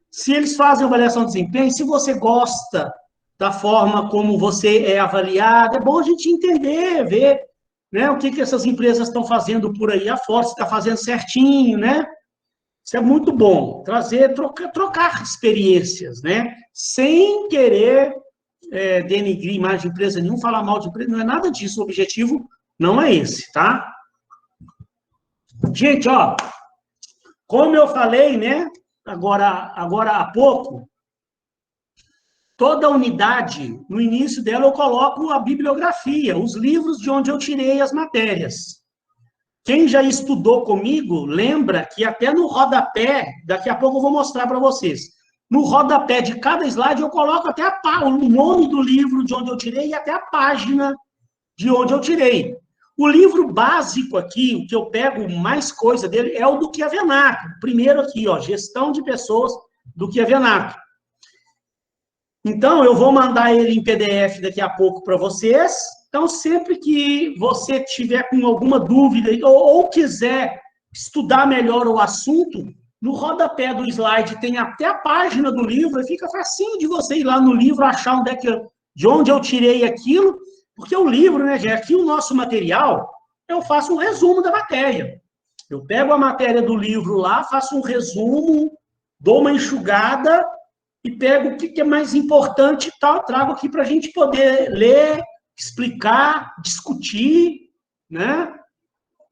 se eles fazem avaliação de desempenho, se você gosta da forma como você é avaliado, é bom a gente entender, ver, né, o que essas empresas estão fazendo por aí afora, se está fazendo certinho, né? Isso é muito bom, trocar experiências, né? Sem querer denigrir imagem de empresa nenhuma, falar mal de empresa, não é nada disso, o objetivo não é esse, tá? Gente, ó, como eu falei, né, agora há pouco, toda unidade, no início dela eu coloco a bibliografia, os livros de onde eu tirei as matérias. Quem já estudou comigo, lembra que até no rodapé, daqui a pouco eu vou mostrar para vocês, no rodapé de cada slide eu coloco até o nome do livro de onde eu tirei e até a página de onde eu tirei. O livro básico aqui, o que eu pego mais coisa dele, é o do Chiavenato. Primeiro aqui, ó, Gestão de Pessoas, do Chiavenato. Então, eu vou mandar ele em PDF daqui a pouco para vocês. Então, sempre que você tiver com alguma dúvida ou quiser estudar melhor o assunto, no rodapé do slide tem até a página do livro, e fica facinho de você ir lá no livro, achar de onde eu tirei aquilo, porque o livro, né, gente, aqui o nosso material, eu faço um resumo da matéria. Eu pego a matéria do livro lá, faço um resumo, dou uma enxugada e pego o que é mais importante e tal, trago aqui para a gente poder ler, explicar, discutir, né?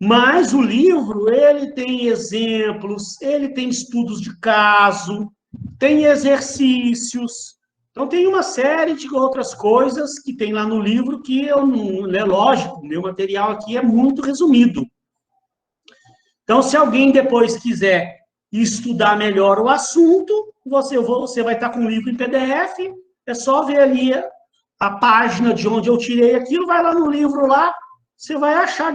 Mas o livro, ele tem exemplos, ele tem estudos de caso, tem exercícios, então tem uma série de outras coisas que tem lá no livro que eu não, né, lógico, meu material aqui é muito resumido. Então, se alguém depois quiser estudar melhor o assunto, você vai estar com o livro em PDF, é só ver ali a página de onde eu tirei aquilo, vai lá no livro lá, você vai achar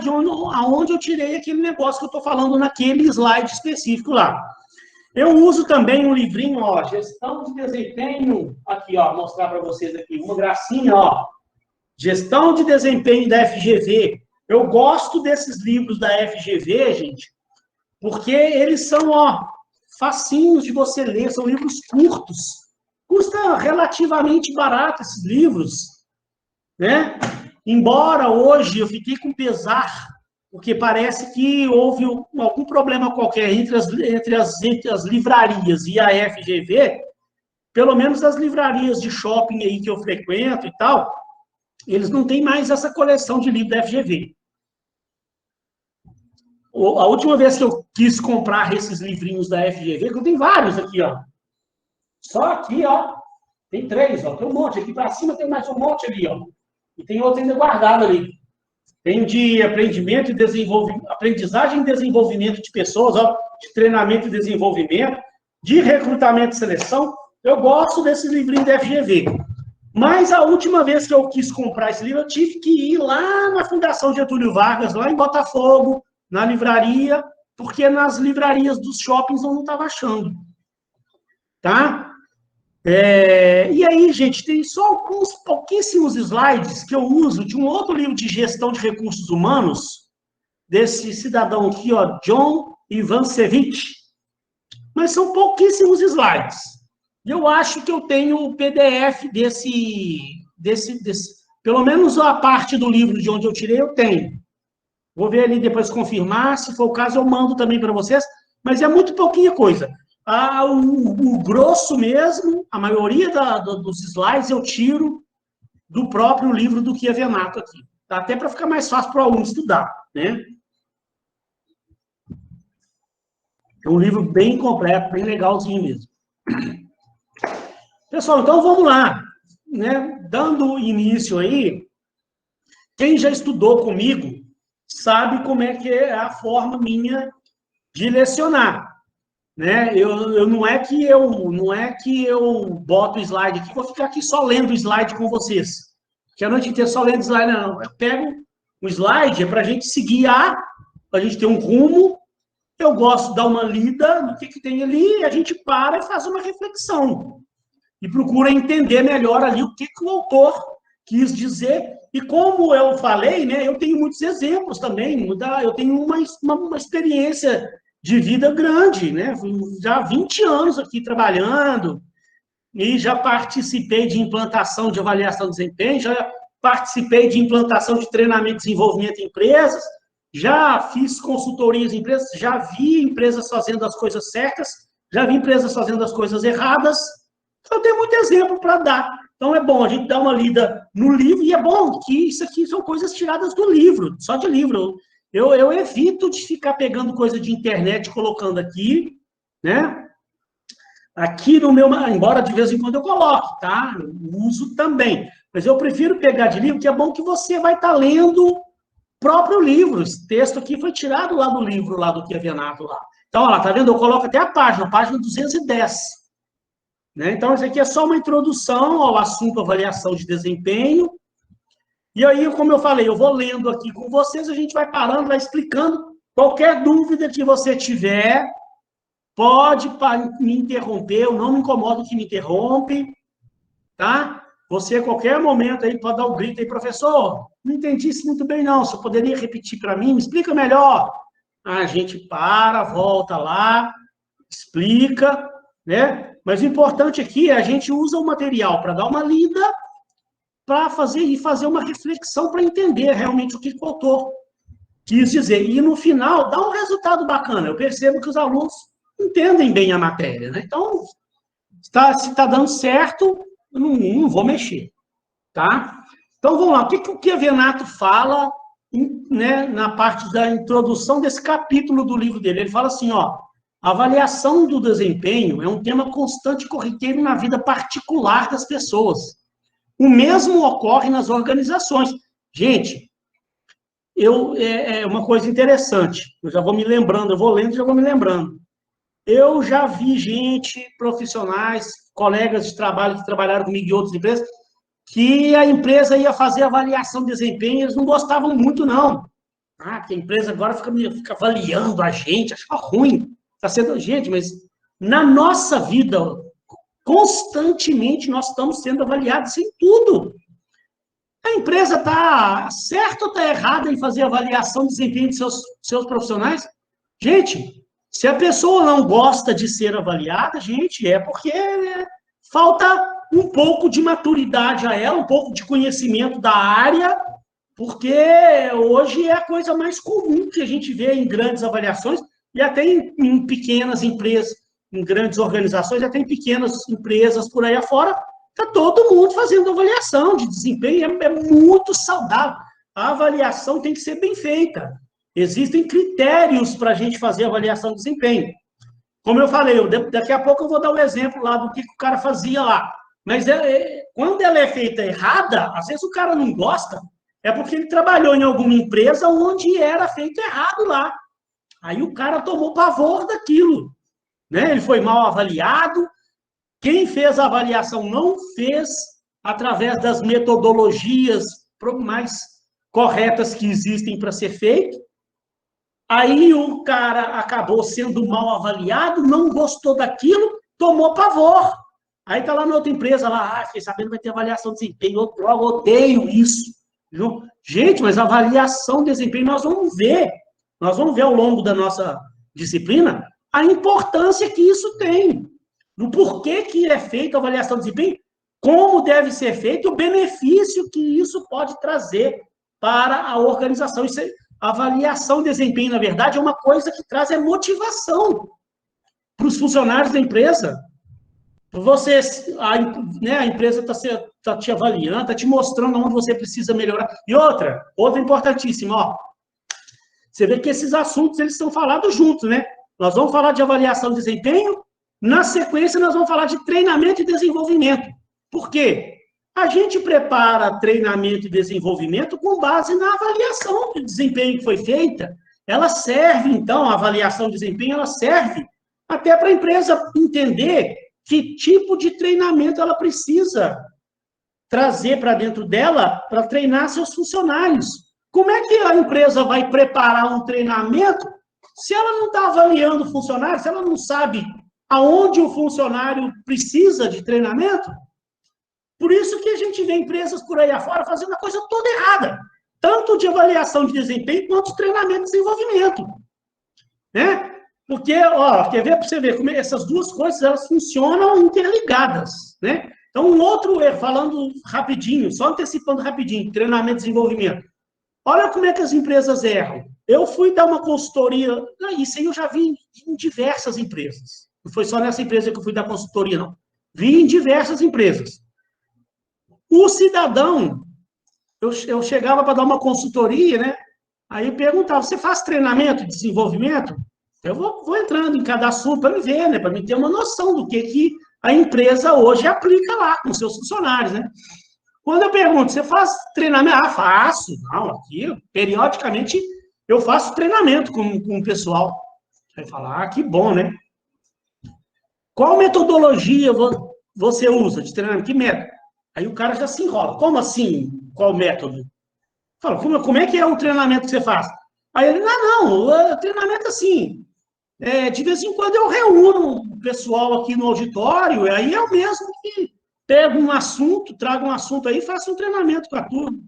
aonde eu tirei aquele negócio que eu estou falando naquele slide específico lá. Eu uso também um livrinho, ó, Gestão de Desempenho, aqui, ó, mostrar para vocês aqui, uma gracinha, ó, Gestão de Desempenho da FGV. Eu gosto desses livros da FGV, gente, porque eles são, ó, facinhos de você ler, são livros curtos. Custa relativamente barato esses livros, né? Embora hoje eu fiquei com pesar, porque parece que houve algum problema qualquer entre as livrarias e a FGV, pelo menos as livrarias de shopping aí que eu frequento e tal, eles não têm mais essa coleção de livros da FGV. A última vez que eu quis comprar esses livrinhos da FGV, que eu tenho vários aqui, ó. Só aqui, ó, tem 3, ó, tem um monte. Aqui para cima tem mais um monte ali, ó. E tem outro ainda guardado ali. Tem o de aprendimento e desenvolvimento, aprendizagem e desenvolvimento de pessoas, ó, de treinamento e desenvolvimento, de recrutamento e seleção. Eu gosto desses livrinhos da FGV. Mas a última vez que eu quis comprar esse livro, eu tive que ir lá na Fundação Getúlio Vargas, lá em Botafogo, na livraria, porque nas livrarias dos shoppings eu não estava achando. Tá? E aí, gente, tem só alguns pouquíssimos slides que eu uso de um outro livro de gestão de recursos humanos, desse cidadão aqui, ó, John Ivancevich. Mas são pouquíssimos slides. E eu acho que eu tenho o PDF desse, pelo menos a parte do livro de onde eu tirei, eu tenho. Vou ver ali depois confirmar, se for o caso eu mando também para vocês, mas é muito pouquinha coisa. O grosso mesmo, a maioria dos slides eu tiro do próprio livro do Chiavenato aqui. Tá? Até para ficar mais fácil para o aluno estudar, né? É um livro bem completo, bem legalzinho mesmo. Pessoal, então vamos lá. Né? Dando início aí, quem já estudou comigo sabe como é que é a forma minha de lecionar. Né? Não é que eu boto o slide aqui, vou ficar aqui só lendo o slide com vocês. Que a noite inteira só lendo slide, não. Eu pego o slide, é para a gente se guiar, para a gente ter um rumo. Eu gosto de dar uma lida no que tem ali, e a gente para e faz uma reflexão. E procura entender melhor ali o que o autor quis dizer. E como eu falei, né, eu tenho muitos exemplos também. Eu tenho uma experiência de vida grande, né? Já há 20 anos aqui trabalhando, e já participei de implantação de avaliação de desempenho, já participei de implantação de treinamento e desenvolvimento em empresas, já fiz consultorias em empresas, já vi empresas fazendo as coisas certas, já vi empresas fazendo as coisas erradas. Então, eu tenho muito exemplo para dar. Então, é bom a gente dar uma lida no livro, e é bom que isso aqui são coisas tiradas do livro, só de livro. Eu evito de ficar pegando coisa de internet e colocando aqui, né? Aqui no meu... Embora de vez em quando eu coloque, tá? Eu uso também. Mas eu prefiro pegar de livro, que é bom que você vai estar lendo o próprio livro. Esse texto aqui foi tirado lá do livro, lá do Chiavenato, lá. Então, olha lá, tá vendo? Eu coloco até a página 210. né? Então, isso aqui é só uma introdução ao assunto avaliação de desempenho. E aí, como eu falei, eu vou lendo aqui com vocês, a gente vai parando, vai explicando. Qualquer dúvida que você tiver, pode me interromper, eu não me incomodo que me interrompe, tá? Você, a qualquer momento, aí pode dar um grito aí, professor, não entendi isso muito bem, não. Você poderia repetir para mim? Me explica melhor. A gente para, volta lá, explica, né? Mas o importante aqui é a gente usa o material para dar uma lida, para fazer uma reflexão para entender realmente o que o autor quis dizer. E no final, dá um resultado bacana. Eu percebo que os alunos entendem bem a matéria, né? Então, se está dando certo, eu não vou mexer, tá? Então, vamos lá. O que a Venato fala, né, na parte da introdução desse capítulo do livro dele? Ele fala assim, ó, a avaliação do desempenho é um tema constante e corriqueiro na vida particular das pessoas. O mesmo ocorre nas organizações. Gente, é uma coisa interessante. Eu já vou me lembrando, eu vou lendo e já vou me lembrando. Eu já vi gente, profissionais, colegas de trabalho que trabalharam comigo em outras empresas, que a empresa ia fazer avaliação de desempenho, eles não gostavam muito, não. Ah, que a empresa agora fica avaliando a gente, acha ruim. Está sendo, gente, mas na nossa vida, constantemente nós estamos sendo avaliados em tudo. A empresa está certa ou está errada em fazer avaliação de desempenho de seus profissionais? Gente, se a pessoa não gosta de ser avaliada, gente, é porque falta um pouco de maturidade a ela, um pouco de conhecimento da área, porque hoje é a coisa mais comum que a gente vê em grandes avaliações, e até em pequenas empresas, em grandes organizações, até em pequenas empresas por aí afora, está todo mundo fazendo avaliação de desempenho, é muito saudável. A avaliação tem que ser bem feita. Existem critérios para a gente fazer avaliação de desempenho. Como eu falei, daqui a pouco eu vou dar um exemplo lá do que o cara fazia lá. Mas quando ela é feita errada, às vezes o cara não gosta, é porque ele trabalhou em alguma empresa onde era feito errado lá. Aí o cara tomou pavor daquilo, né? Ele foi mal avaliado. Quem fez a avaliação não fez através das metodologias mais corretas que existem para ser feito. Aí o cara acabou sendo mal avaliado, não gostou daquilo, tomou pavor. Aí está lá na outra empresa, lá, fiquei sabendo que vai ter avaliação de desempenho, eu odeio isso. Viu? Gente, mas a avaliação de desempenho nós vamos ver ao longo da nossa disciplina a importância que isso tem. Do porquê que é feita a avaliação de desempenho, como deve ser feito, o benefício que isso pode trazer para a organização. A avaliação de desempenho, na verdade, é uma coisa que traz motivação para os funcionários da empresa. A empresa está te avaliando, está te mostrando onde você precisa melhorar. E outra importantíssima, ó. Você vê que esses assuntos eles estão falados juntos, né? Nós vamos falar de avaliação de desempenho, na sequência nós vamos falar de treinamento e desenvolvimento. Por quê? A gente prepara treinamento e desenvolvimento com base na avaliação de desempenho que foi feita. Ela serve, então, a avaliação de desempenho, ela serve até para a empresa entender que tipo de treinamento ela precisa trazer para dentro dela para treinar seus funcionários. Como é que a empresa vai preparar um treinamento se ela não está avaliando o funcionário, se ela não sabe aonde o funcionário precisa de treinamento? Por isso que a gente vê empresas por aí afora fazendo a coisa toda errada, tanto de avaliação de desempenho quanto de treinamento e desenvolvimento. Né? Porque, ó, quer ver para você ver como essas duas coisas elas funcionam interligadas, né? Então, um outro erro, falando rapidinho, só antecipando rapidinho, treinamento e desenvolvimento. Olha como é que as empresas erram. Eu fui dar uma consultoria, isso aí eu já vi em diversas empresas. Não foi só nessa empresa que eu fui dar consultoria, não. Vi em diversas empresas. O cidadão, eu chegava para dar uma consultoria, né? Aí perguntava, você faz treinamento de desenvolvimento? Eu vou entrando em cada assunto para me ver, né? Para me ter uma noção do que a empresa hoje aplica lá com seus funcionários, né? Quando eu pergunto, você faz treinamento? Ah, faço. Não, aqui, periodicamente, eu faço treinamento com o pessoal. Vai falar, que bom, né? Qual metodologia você usa de treinamento? Que método? Aí o cara já se enrola. Como assim? Qual método? Fala, como é que é o treinamento que você faz? Aí ele, não, o treinamento assim, de vez em quando eu reúno o pessoal aqui no auditório, e aí eu mesmo que pego um assunto, trago um assunto aí e faço um treinamento com a turma.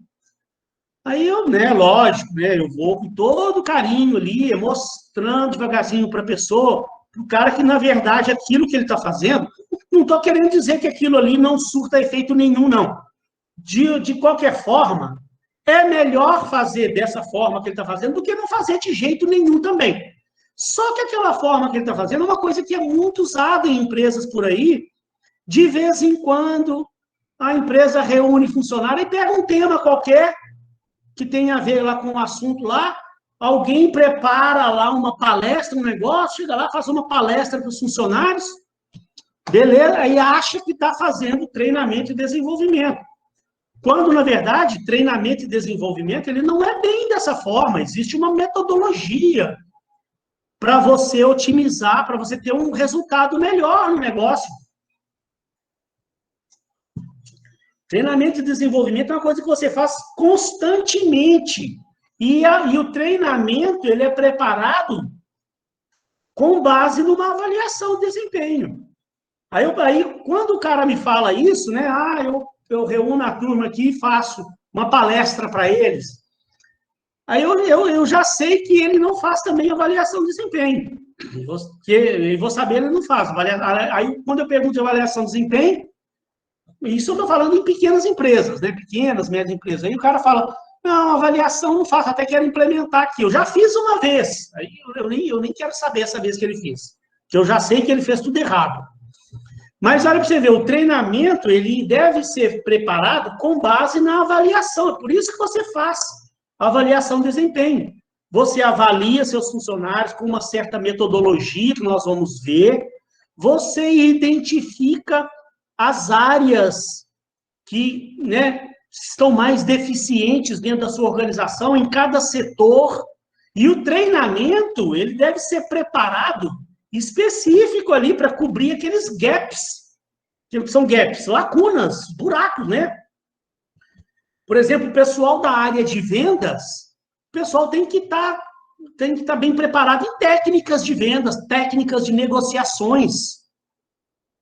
Aí eu, né, lógico, né, eu vou com todo carinho ali, mostrando devagarzinho para a pessoa, para o cara que, na verdade, aquilo que ele está fazendo, não estou querendo dizer que aquilo ali não surta efeito nenhum, não. De qualquer forma, é melhor fazer dessa forma que ele está fazendo do que não fazer de jeito nenhum também. Só que aquela forma que ele está fazendo é uma coisa que é muito usada em empresas por aí. De vez em quando, a empresa reúne funcionário e pega um tema qualquer que tem a ver lá com o assunto lá, alguém prepara lá uma palestra, um negócio, chega lá, faz uma palestra para os funcionários, beleza, aí acha que está fazendo treinamento e desenvolvimento. Quando, na verdade, treinamento e desenvolvimento, ele não é bem dessa forma, existe uma metodologia para você otimizar, para você ter um resultado melhor no negócio. Treinamento e desenvolvimento é uma coisa que você faz constantemente. E o treinamento, ele é preparado com base numa avaliação de desempenho. Aí quando o cara me fala isso, né? Eu reúno a turma aqui e faço uma palestra para eles. Aí eu já sei que ele não faz também avaliação de desempenho. Eu vou saber, ele não faz. Aí, quando eu pergunto de avaliação de desempenho, isso eu estou falando em pequenas empresas, né? Pequenas, médias empresas. Aí o cara fala, não, avaliação não faço, até quero implementar aqui. Eu já fiz uma vez. Aí eu nem quero saber essa vez que ele fez. Que eu já sei que ele fez tudo errado. Mas olha para você ver, o treinamento, ele deve ser preparado com base na avaliação. É por isso que você faz avaliação de desempenho. Você avalia seus funcionários com uma certa metodologia, que nós vamos ver. Você identifica as áreas que, né, estão mais deficientes dentro da sua organização, em cada setor. E o treinamento, ele deve ser preparado específico ali para cobrir aqueles gaps, que são gaps, lacunas, buracos, né? Por exemplo, o pessoal da área de vendas, o pessoal tem que estar bem preparado em técnicas de vendas, técnicas de negociações.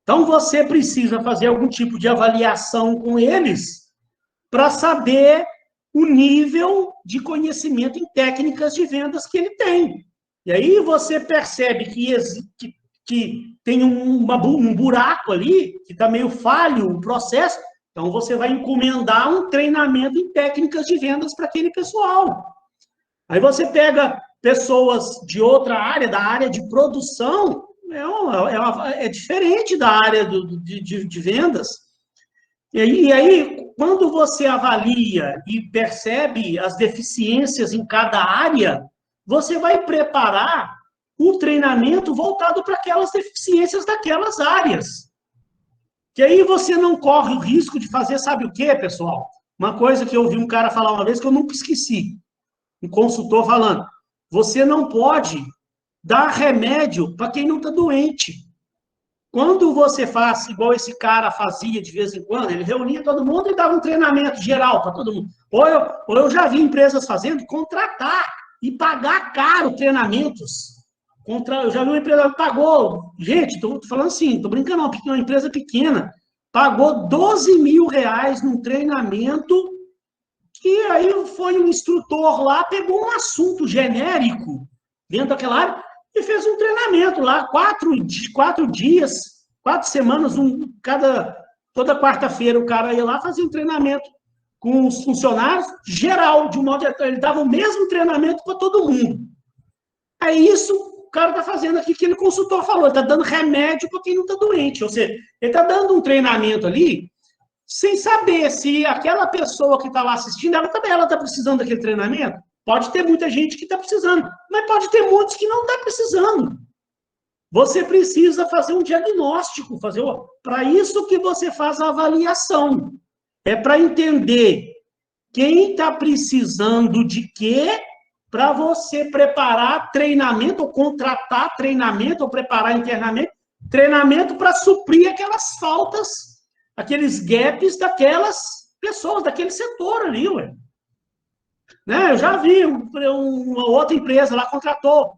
Então, você precisa fazer algum tipo de avaliação com eles para saber o nível de conhecimento em técnicas de vendas que ele tem. E aí você percebe que tem um buraco ali, que está meio falho o processo, então você vai encomendar um treinamento em técnicas de vendas para aquele pessoal. Aí você pega pessoas de outra área, da área de produção, é diferente da área de vendas. E aí, quando você avalia e percebe as deficiências em cada área, você vai preparar um treinamento voltado para aquelas deficiências daquelas áreas. Que aí você não corre o risco de fazer, sabe o quê, pessoal? Uma coisa que eu ouvi um cara falar uma vez que eu nunca esqueci. Um consultor falando, você não pode dar remédio para quem não está doente. Quando você faz, igual esse cara fazia de vez em quando, ele reunia todo mundo e dava um treinamento geral para todo mundo. Ou eu já vi empresas fazendo, contratar e pagar caro treinamentos. Eu já vi uma empresa que pagou, gente, estou falando assim, estou brincando, uma empresa pequena, pagou 12 mil reais num treinamento, que aí foi um instrutor lá, pegou um assunto genérico dentro daquela área e fez um treinamento lá, 4 dias, 4 semanas, toda quarta-feira o cara ia lá fazer um treinamento com os funcionários, geral, de um modo geral, ele dava o mesmo treinamento para todo mundo. É isso o cara está fazendo aqui, que aquele consultor falou, ele está dando remédio para quem não está doente, ou seja, ele está dando um treinamento ali, sem saber se aquela pessoa que está lá assistindo, ela está precisando daquele treinamento. Pode ter muita gente que está precisando, mas pode ter muitos que não está precisando. Você precisa fazer um diagnóstico, para isso que você faz a avaliação. É para entender quem está precisando de quê, para você preparar treinamento, ou contratar treinamento, ou preparar internamente, Treinamento para suprir aquelas faltas, aqueles gaps daquelas pessoas, daquele setor ali, ué. Né? Eu já vi uma outra empresa lá contratou,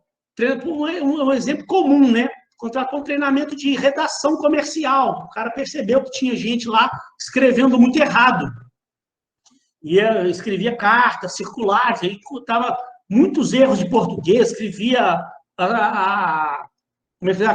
um exemplo comum, né? Contratou um treinamento de redação comercial. O cara percebeu que tinha gente lá escrevendo muito errado. E escrevia cartas, circulares, aí tava muitos erros de português, escrevia a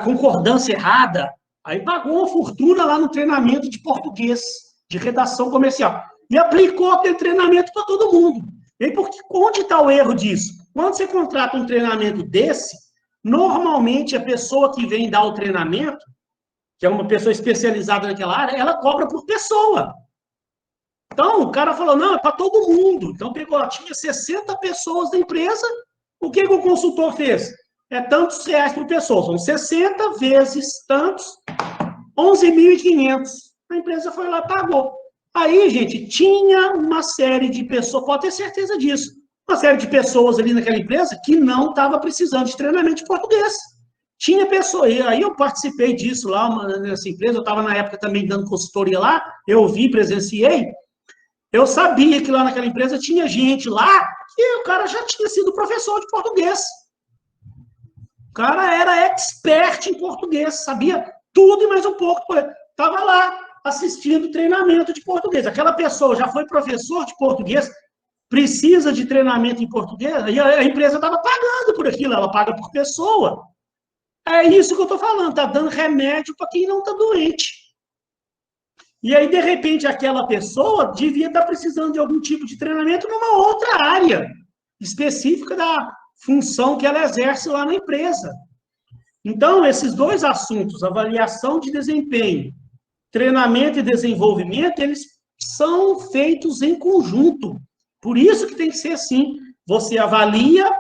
concordância errada. Aí pagou uma fortuna lá no treinamento de português, de redação comercial. E aplicou aquele treinamento para todo mundo. E aí, onde está o erro disso? Quando você contrata um treinamento desse, normalmente a pessoa que vem dar o treinamento, que é uma pessoa especializada naquela área, ela cobra por pessoa. Então, o cara falou, não, é para todo mundo. Então, tinha 60 pessoas da empresa, o que o consultor fez? É tantos reais por pessoa, são 60 vezes tantos, 11.500. A empresa foi lá e pagou. Aí, gente, tinha uma série de pessoas, pode ter certeza disso, uma série de pessoas ali naquela empresa que não estava precisando de treinamento de português. Tinha pessoa, e aí eu participei disso lá nessa empresa, eu estava na época também dando consultoria lá, eu vi, presenciei, eu sabia que lá naquela empresa tinha gente lá que o cara já tinha sido professor de português. O cara era expert em português, sabia tudo e mais um pouco. Estava lá assistindo treinamento de português. Aquela pessoa já foi professor de português, precisa de treinamento em português, e a empresa estava pagando por aquilo, ela paga por pessoa. É isso que eu estou falando, está dando remédio para quem não está doente. E aí, de repente, aquela pessoa devia estar precisando de algum tipo de treinamento numa outra área específica da função que ela exerce lá na empresa. Então, esses dois assuntos, avaliação de desempenho, treinamento e desenvolvimento, eles são feitos em conjunto. Por isso que tem que ser assim. Você avalia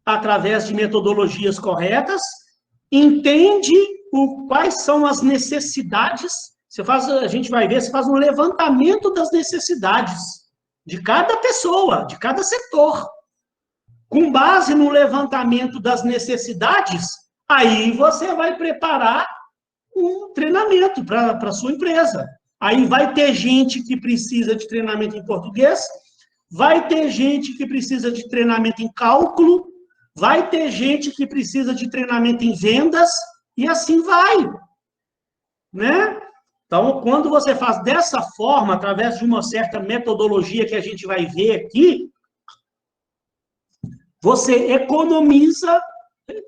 através de metodologias corretas, entende quais são as necessidades. A gente vai ver, você faz um levantamento das necessidades de cada pessoa, de cada setor. Com base no levantamento das necessidades, aí você vai preparar um treinamento para a sua empresa. Aí vai ter gente que precisa de treinamento em português, vai ter gente que precisa de treinamento em cálculo, vai ter gente que precisa de treinamento em vendas, e assim vai. Né? Então, quando você faz dessa forma, através de uma certa metodologia que a gente vai ver aqui, você economiza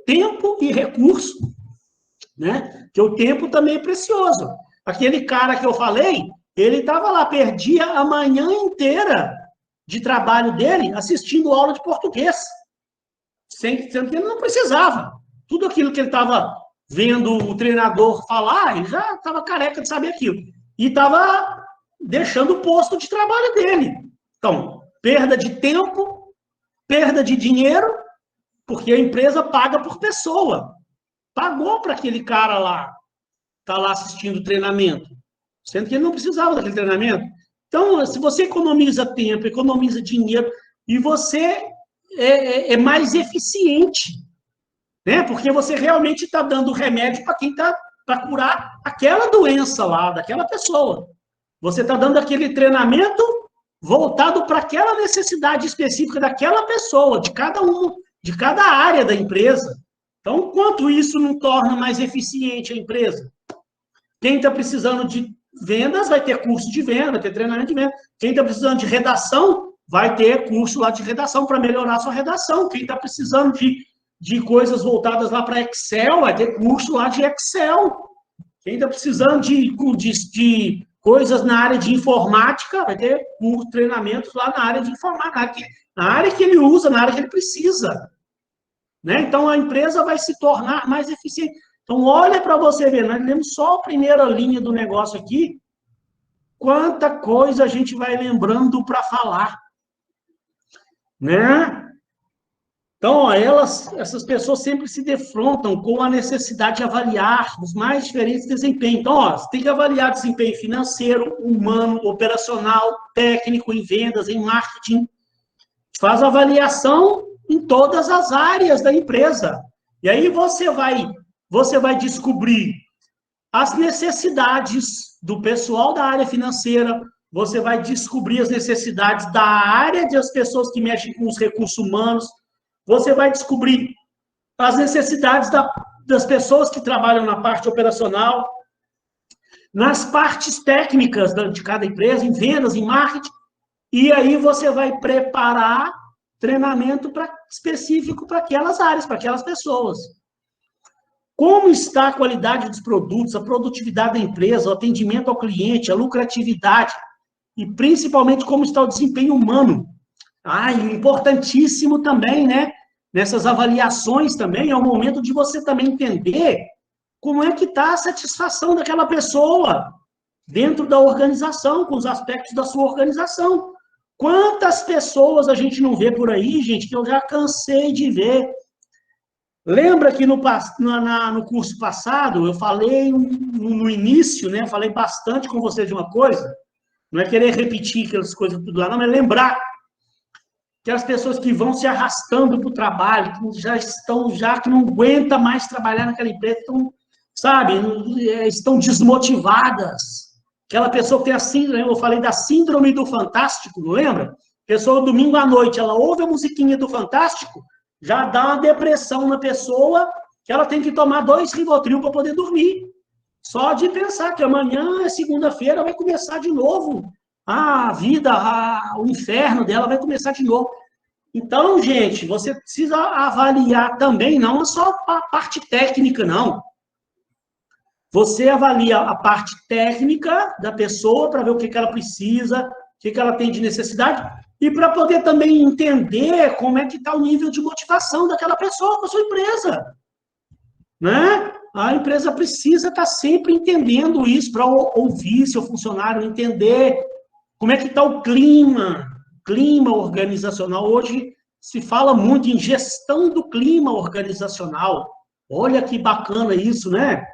tempo e recurso, né? Porque o tempo também é precioso. Aquele cara que eu falei, ele estava lá, perdia a manhã inteira de trabalho dele assistindo aula de português, sendo que ele não precisava. Tudo aquilo que ele estava vendo o treinador falar, ele já estava careca de saber aquilo. E estava deixando o posto de trabalho dele. Então, perda de tempo, perda de dinheiro, porque a empresa paga por pessoa. Pagou para aquele cara lá, tá lá assistindo o treinamento, sendo que ele não precisava daquele treinamento. Então, se você economiza tempo, economiza dinheiro, e você é mais eficiente, né? Porque você realmente está dando remédio para quem está para curar aquela doença lá, daquela pessoa. Você está dando aquele treinamento voltado para aquela necessidade específica daquela pessoa, de cada área da empresa. Então, quanto isso não torna mais eficiente a empresa? Quem está precisando de vendas vai ter curso de venda, vai ter treinamento de venda. Quem está precisando de redação vai ter curso lá de redação para melhorar a sua redação. Quem está precisando de coisas voltadas lá para Excel vai ter curso lá de Excel. Quem está precisando de coisas na área de informática vai ter treinamentos lá na área de informática, na área que ele usa, na área que ele precisa. Né? Então, a empresa vai se tornar mais eficiente. Então, olha para você ver, nós lemos só a primeira linha do negócio aqui, quanta coisa a gente vai lembrando para falar. Né? Então, ó, essas pessoas sempre se defrontam com a necessidade de avaliar os mais diferentes desempenhos. Então, ó, você tem que avaliar desempenho financeiro, humano, operacional, técnico, em vendas, em marketing. Faz avaliação em todas as áreas da empresa. E aí você vai você vai descobrir as necessidades do pessoal da área financeira, você vai descobrir as necessidades da área das pessoas que mexem com os recursos humanos, você vai descobrir as necessidades das pessoas que trabalham na parte operacional, nas partes técnicas de cada empresa, em vendas, em marketing, e aí você vai preparar treinamento específico para aquelas áreas, para aquelas pessoas. Como está a qualidade dos produtos, a produtividade da empresa, o atendimento ao cliente, a lucratividade, e principalmente como está o desempenho humano. E importantíssimo também, né? Nessas avaliações também, é o momento de você também entender como é que está a satisfação daquela pessoa dentro da organização, com os aspectos da sua organização. Quantas pessoas a gente não vê por aí, gente, que eu já cansei de ver. Lembra que no curso passado, eu falei no início, né? Falei bastante com você de uma coisa, não é querer repetir aquelas coisas tudo lá, não, mas lembrar que as pessoas que vão se arrastando para o trabalho, que não aguentam mais trabalhar naquela empresa, estão desmotivadas. Aquela pessoa que tem a síndrome, eu falei da síndrome do Fantástico, não lembra? Pessoa, domingo à noite, ela ouve a musiquinha do Fantástico, já dá uma depressão na pessoa, que ela tem que tomar 2 Rivotril para poder dormir. Só de pensar que amanhã, segunda-feira, vai começar de novo. A vida, o inferno dela vai começar de novo. Então, gente, você precisa avaliar também, não só a parte técnica, não. Você avalia a parte técnica da pessoa para ver o que ela precisa, o que ela tem de necessidade, e para poder também entender como é que está o nível de motivação daquela pessoa com a sua empresa. Né? A empresa precisa estar sempre entendendo isso para ouvir seu funcionário, entender como é que está o clima organizacional. Hoje se fala muito em gestão do clima organizacional. Olha que bacana isso, né?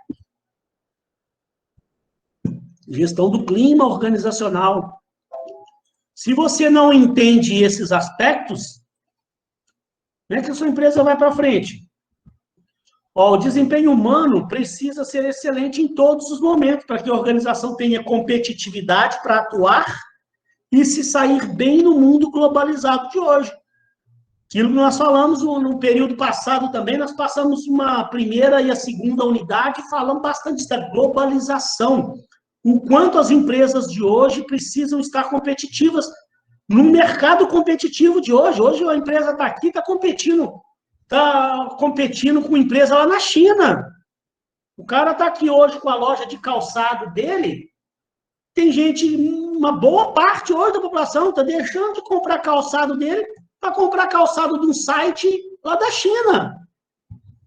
Gestão do clima organizacional. Se você não entende esses aspectos, como é que a sua empresa vai para frente? O desempenho humano precisa ser excelente em todos os momentos, para que a organização tenha competitividade para atuar e se sair bem no mundo globalizado de hoje. Aquilo que nós falamos no período passado também, nós passamos uma primeira e a segunda unidade e falamos bastante da globalização. O quanto as empresas de hoje precisam estar competitivas no mercado competitivo de hoje. Hoje a empresa está aqui, está competindo com empresa lá na China. O cara está aqui hoje com a loja de calçado dele. Tem gente, uma boa parte hoje da população está deixando de comprar calçado dele para comprar calçado de um site lá da China,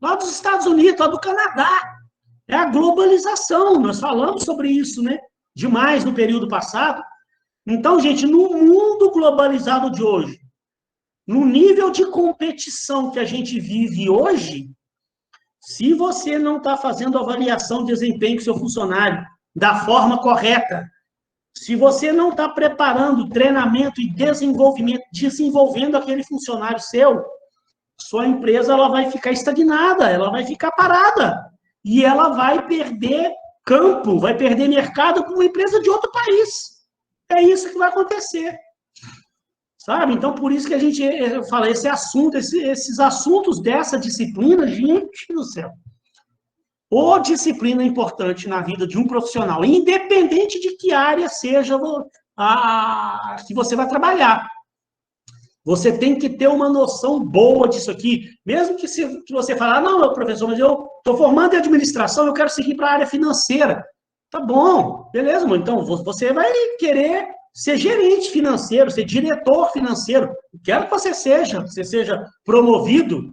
lá dos Estados Unidos, lá do Canadá. É a globalização, nós falamos sobre isso, né? Demais no período passado. Então, gente, no mundo globalizado de hoje, no nível de competição que a gente vive hoje, se você não está fazendo avaliação de desempenho do seu funcionário da forma correta, se você não está preparando treinamento e desenvolvendo aquele funcionário seu, sua empresa ela vai ficar estagnada, ela vai ficar parada. E ela vai perder campo, vai perder mercado com uma empresa de outro país. É isso que vai acontecer. Sabe? Então, por isso que a gente fala, esses assuntos dessa disciplina, gente do céu. Ou disciplina importante na vida de um profissional, independente de que área seja que você vai trabalhar. Você tem que ter uma noção boa disso aqui. Mesmo que você fale, não, professor, mas eu estou formando em administração, eu quero seguir para a área financeira. Tá bom, beleza, mano. Então, você vai querer ser gerente financeiro, ser diretor financeiro. Quero que você seja promovido.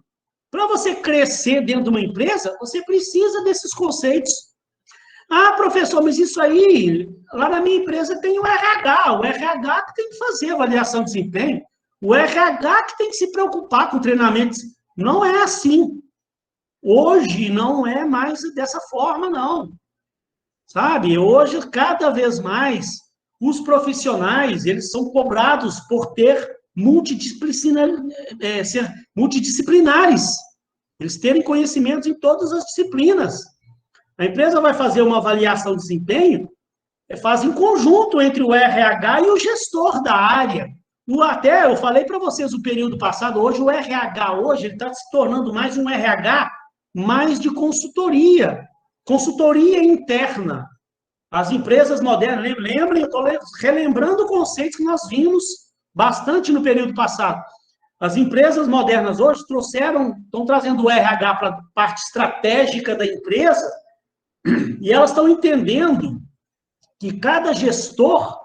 Para você crescer dentro de uma empresa, você precisa desses conceitos. Professor, mas isso aí, lá na minha empresa tem o RH que tem que fazer avaliação de desempenho, o RH que tem que se preocupar com treinamentos. Não é assim. Hoje não é mais dessa forma, não. Sabe? Hoje, cada vez mais, os profissionais, eles são cobrados por ter ser multidisciplinares. Eles terem conhecimentos em todas as disciplinas. A empresa vai fazer uma avaliação de desempenho, faz em conjunto entre o RH e o gestor da área. Até eu falei para vocês o período passado, hoje o RH hoje ele está se tornando mais um RH mais de consultoria interna. As empresas modernas, lembrem, eu estou relembrando conceitos que nós vimos bastante no período passado. As empresas modernas hoje estão trazendo o RH para a parte estratégica da empresa, e elas estão entendendo que cada gestor,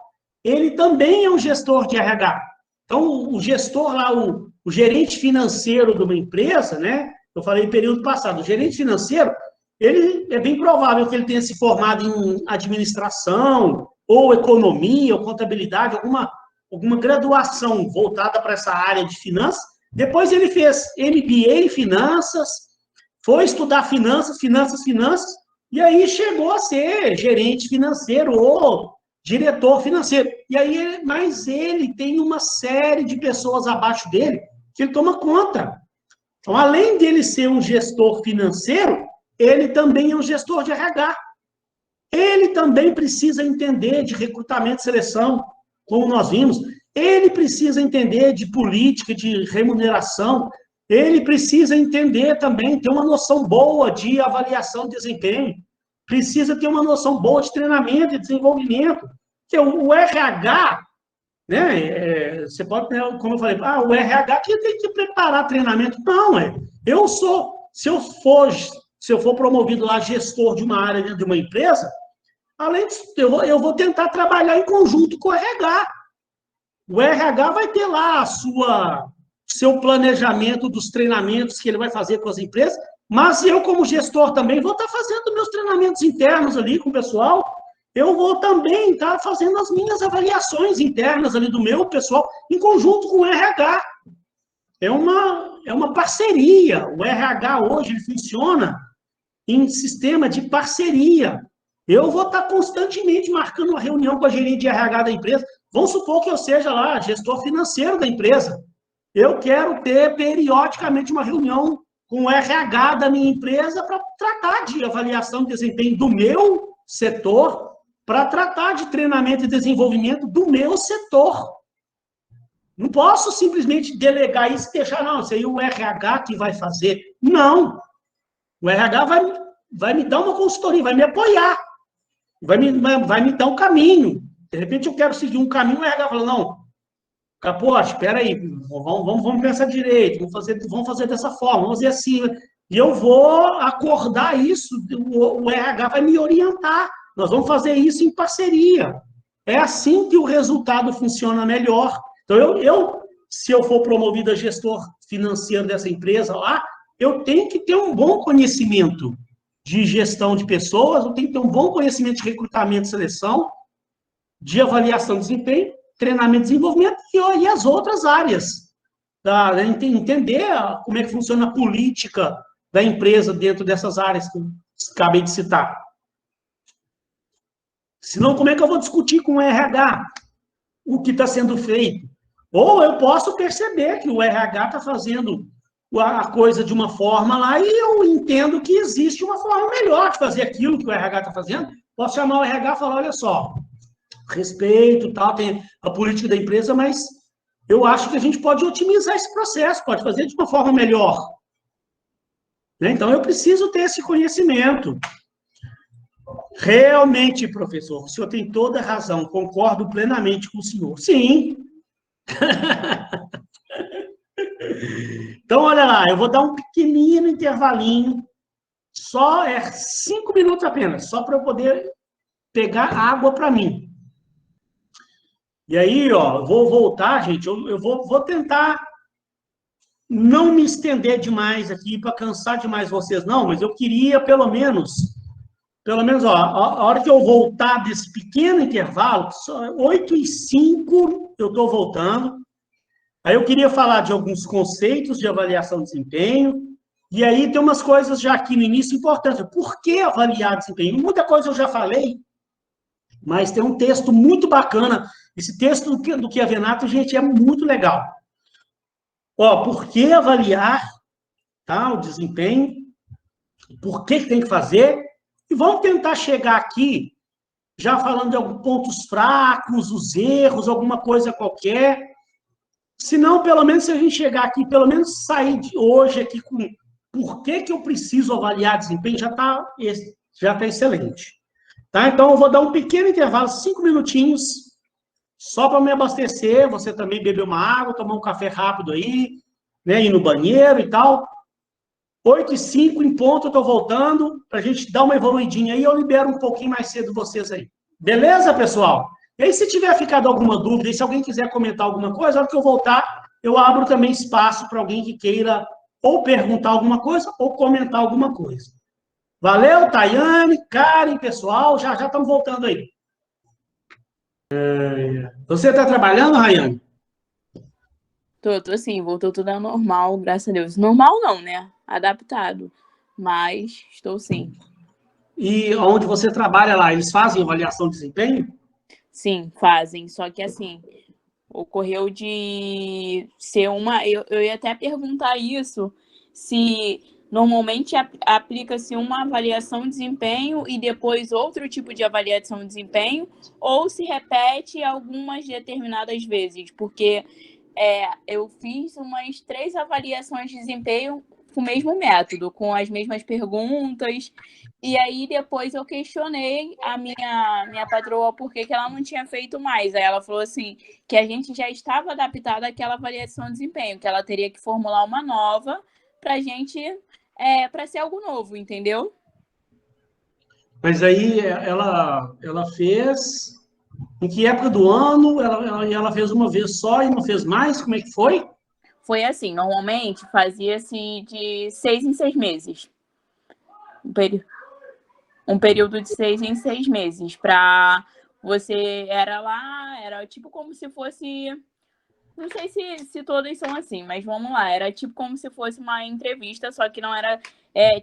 ele também é um gestor de RH. Então, o gestor lá, o gerente financeiro de uma empresa, né? Eu falei no período passado, o gerente financeiro, ele é bem provável que ele tenha se formado em administração, ou economia, ou contabilidade, alguma graduação voltada para essa área de finanças. Depois ele fez MBA em finanças, foi estudar finanças, e aí chegou a ser gerente financeiro ou diretor financeiro. E aí, mas ele tem uma série de pessoas abaixo dele que ele toma conta. Então, além dele ser um gestor financeiro, ele também é um gestor de RH. Ele também precisa entender de recrutamento e seleção, como nós vimos. Ele precisa entender de política, de remuneração. Ele precisa entender também, ter uma noção boa de avaliação de desempenho. Precisa ter uma noção boa de treinamento e desenvolvimento. Porque o RH, né, você pode, como eu falei, o RH que tem que preparar treinamento. Não, se eu for promovido lá gestor de uma área dentro de uma empresa, além disso, eu vou tentar trabalhar em conjunto com o RH. O RH vai ter lá seu planejamento dos treinamentos que ele vai fazer com as empresas, mas eu, como gestor, também vou estar fazendo meus treinamentos internos ali com o pessoal, eu vou também estar fazendo as minhas avaliações internas ali do meu pessoal, em conjunto com o RH. É uma parceria. O RH hoje ele funciona em sistema de parceria. Eu vou estar constantemente marcando uma reunião com a gerente de RH da empresa. Vamos supor que eu seja lá gestor financeiro da empresa. Eu quero ter periodicamente uma reunião com o RH da minha empresa para tratar de avaliação de desempenho do meu setor, para tratar de treinamento e desenvolvimento do meu setor. Não posso simplesmente delegar isso e deixar, não, isso aí é o RH que vai fazer. Não. O RH vai me dar uma consultoria, vai me apoiar, vai me dar um caminho. De repente eu quero seguir um caminho, o RH fala, não, Capote, espera aí, vamos pensar direito, vamos fazer dessa forma, vamos fazer assim. E eu vou acordar isso, o RH vai me orientar. Nós vamos fazer isso em parceria. É assim que o resultado funciona melhor. Então, se eu for promovido a gestor financeiro dessa empresa lá, eu tenho que ter um bom conhecimento de gestão de pessoas, eu tenho que ter um bom conhecimento de recrutamento e seleção, de avaliação de desempenho, treinamento e desenvolvimento e as outras áreas. Entender como é que funciona a política da empresa dentro dessas áreas que eu acabei de citar. Senão, como é que eu vou discutir com o RH o que está sendo feito? Ou eu posso perceber que o RH está fazendo a coisa de uma forma lá e eu entendo que existe uma forma melhor de fazer aquilo que o RH está fazendo. Posso chamar o RH e falar, olha só, respeito, tal, tem a política da empresa, mas eu acho que a gente pode otimizar esse processo, pode fazer de uma forma melhor. Então, eu preciso ter esse conhecimento. Realmente, professor, o senhor tem toda a razão, concordo plenamente com o senhor. Sim. Então, olha lá, eu vou dar um pequenino intervalinho, 5 minutos apenas, só para eu poder pegar água para mim. E aí, ó, vou voltar, gente, eu vou tentar não me estender demais aqui para cansar demais vocês, não, mas eu queria, pelo menos, ó, a hora que eu voltar desse pequeno intervalo, 8h05 eu estou voltando, aí eu queria falar de alguns conceitos de avaliação de desempenho, e aí tem umas coisas já aqui no início importantes. Por que avaliar desempenho? Muita coisa eu já falei, mas tem um texto muito bacana. Esse texto do Chiavenato, gente, é muito legal. Ó, por que avaliar tá? O desempenho, por que tem que fazer, e vamos tentar chegar aqui já falando de alguns pontos fracos, os erros, alguma coisa qualquer. Se não, pelo menos se a gente chegar aqui, pelo menos sair de hoje aqui com por que eu preciso avaliar desempenho, já tá excelente. Tá? Então, eu vou dar um pequeno intervalo, 5 minutinhos, só para me abastecer, você também beber uma água, tomar um café rápido aí, né, ir no banheiro e tal. 8h05, em ponto, eu estou voltando, para a gente dar uma evoluidinha aí, eu libero um pouquinho mais cedo vocês aí. Beleza, pessoal? E aí, se tiver ficado alguma dúvida, e se alguém quiser comentar alguma coisa, na hora que eu voltar, eu abro também espaço para alguém que queira ou perguntar alguma coisa, ou comentar alguma coisa. Valeu, Tayane, Karen, pessoal, já estamos voltando aí. Você está trabalhando, Rayane? Tô sim, voltou tudo ao normal, graças a Deus. Normal não, né? Adaptado. Mas estou sim. E onde você trabalha lá, eles fazem avaliação de desempenho? Sim, fazem. Só que assim, ocorreu de ser uma. Eu ia até perguntar isso, se normalmente aplica-se uma avaliação de desempenho e depois outro tipo de avaliação de desempenho, ou se repete algumas determinadas vezes, porque eu fiz umas 3 avaliações de desempenho com o mesmo método, com as mesmas perguntas, e aí depois eu questionei a minha patroa por que ela não tinha feito mais. Aí ela falou assim, que a gente já estava adaptada àquela avaliação de desempenho, que ela teria que formular uma nova para a gente, para ser algo novo, entendeu? Mas aí ela fez... Em que época do ano ela fez uma vez só e não fez mais? Como é que foi? Foi assim, normalmente fazia-se de 6 em 6 meses. Um período de 6 em 6 meses. Para você era tipo como se fosse. Não sei se todas são assim, mas vamos lá. Era tipo como se fosse uma entrevista, só que não era.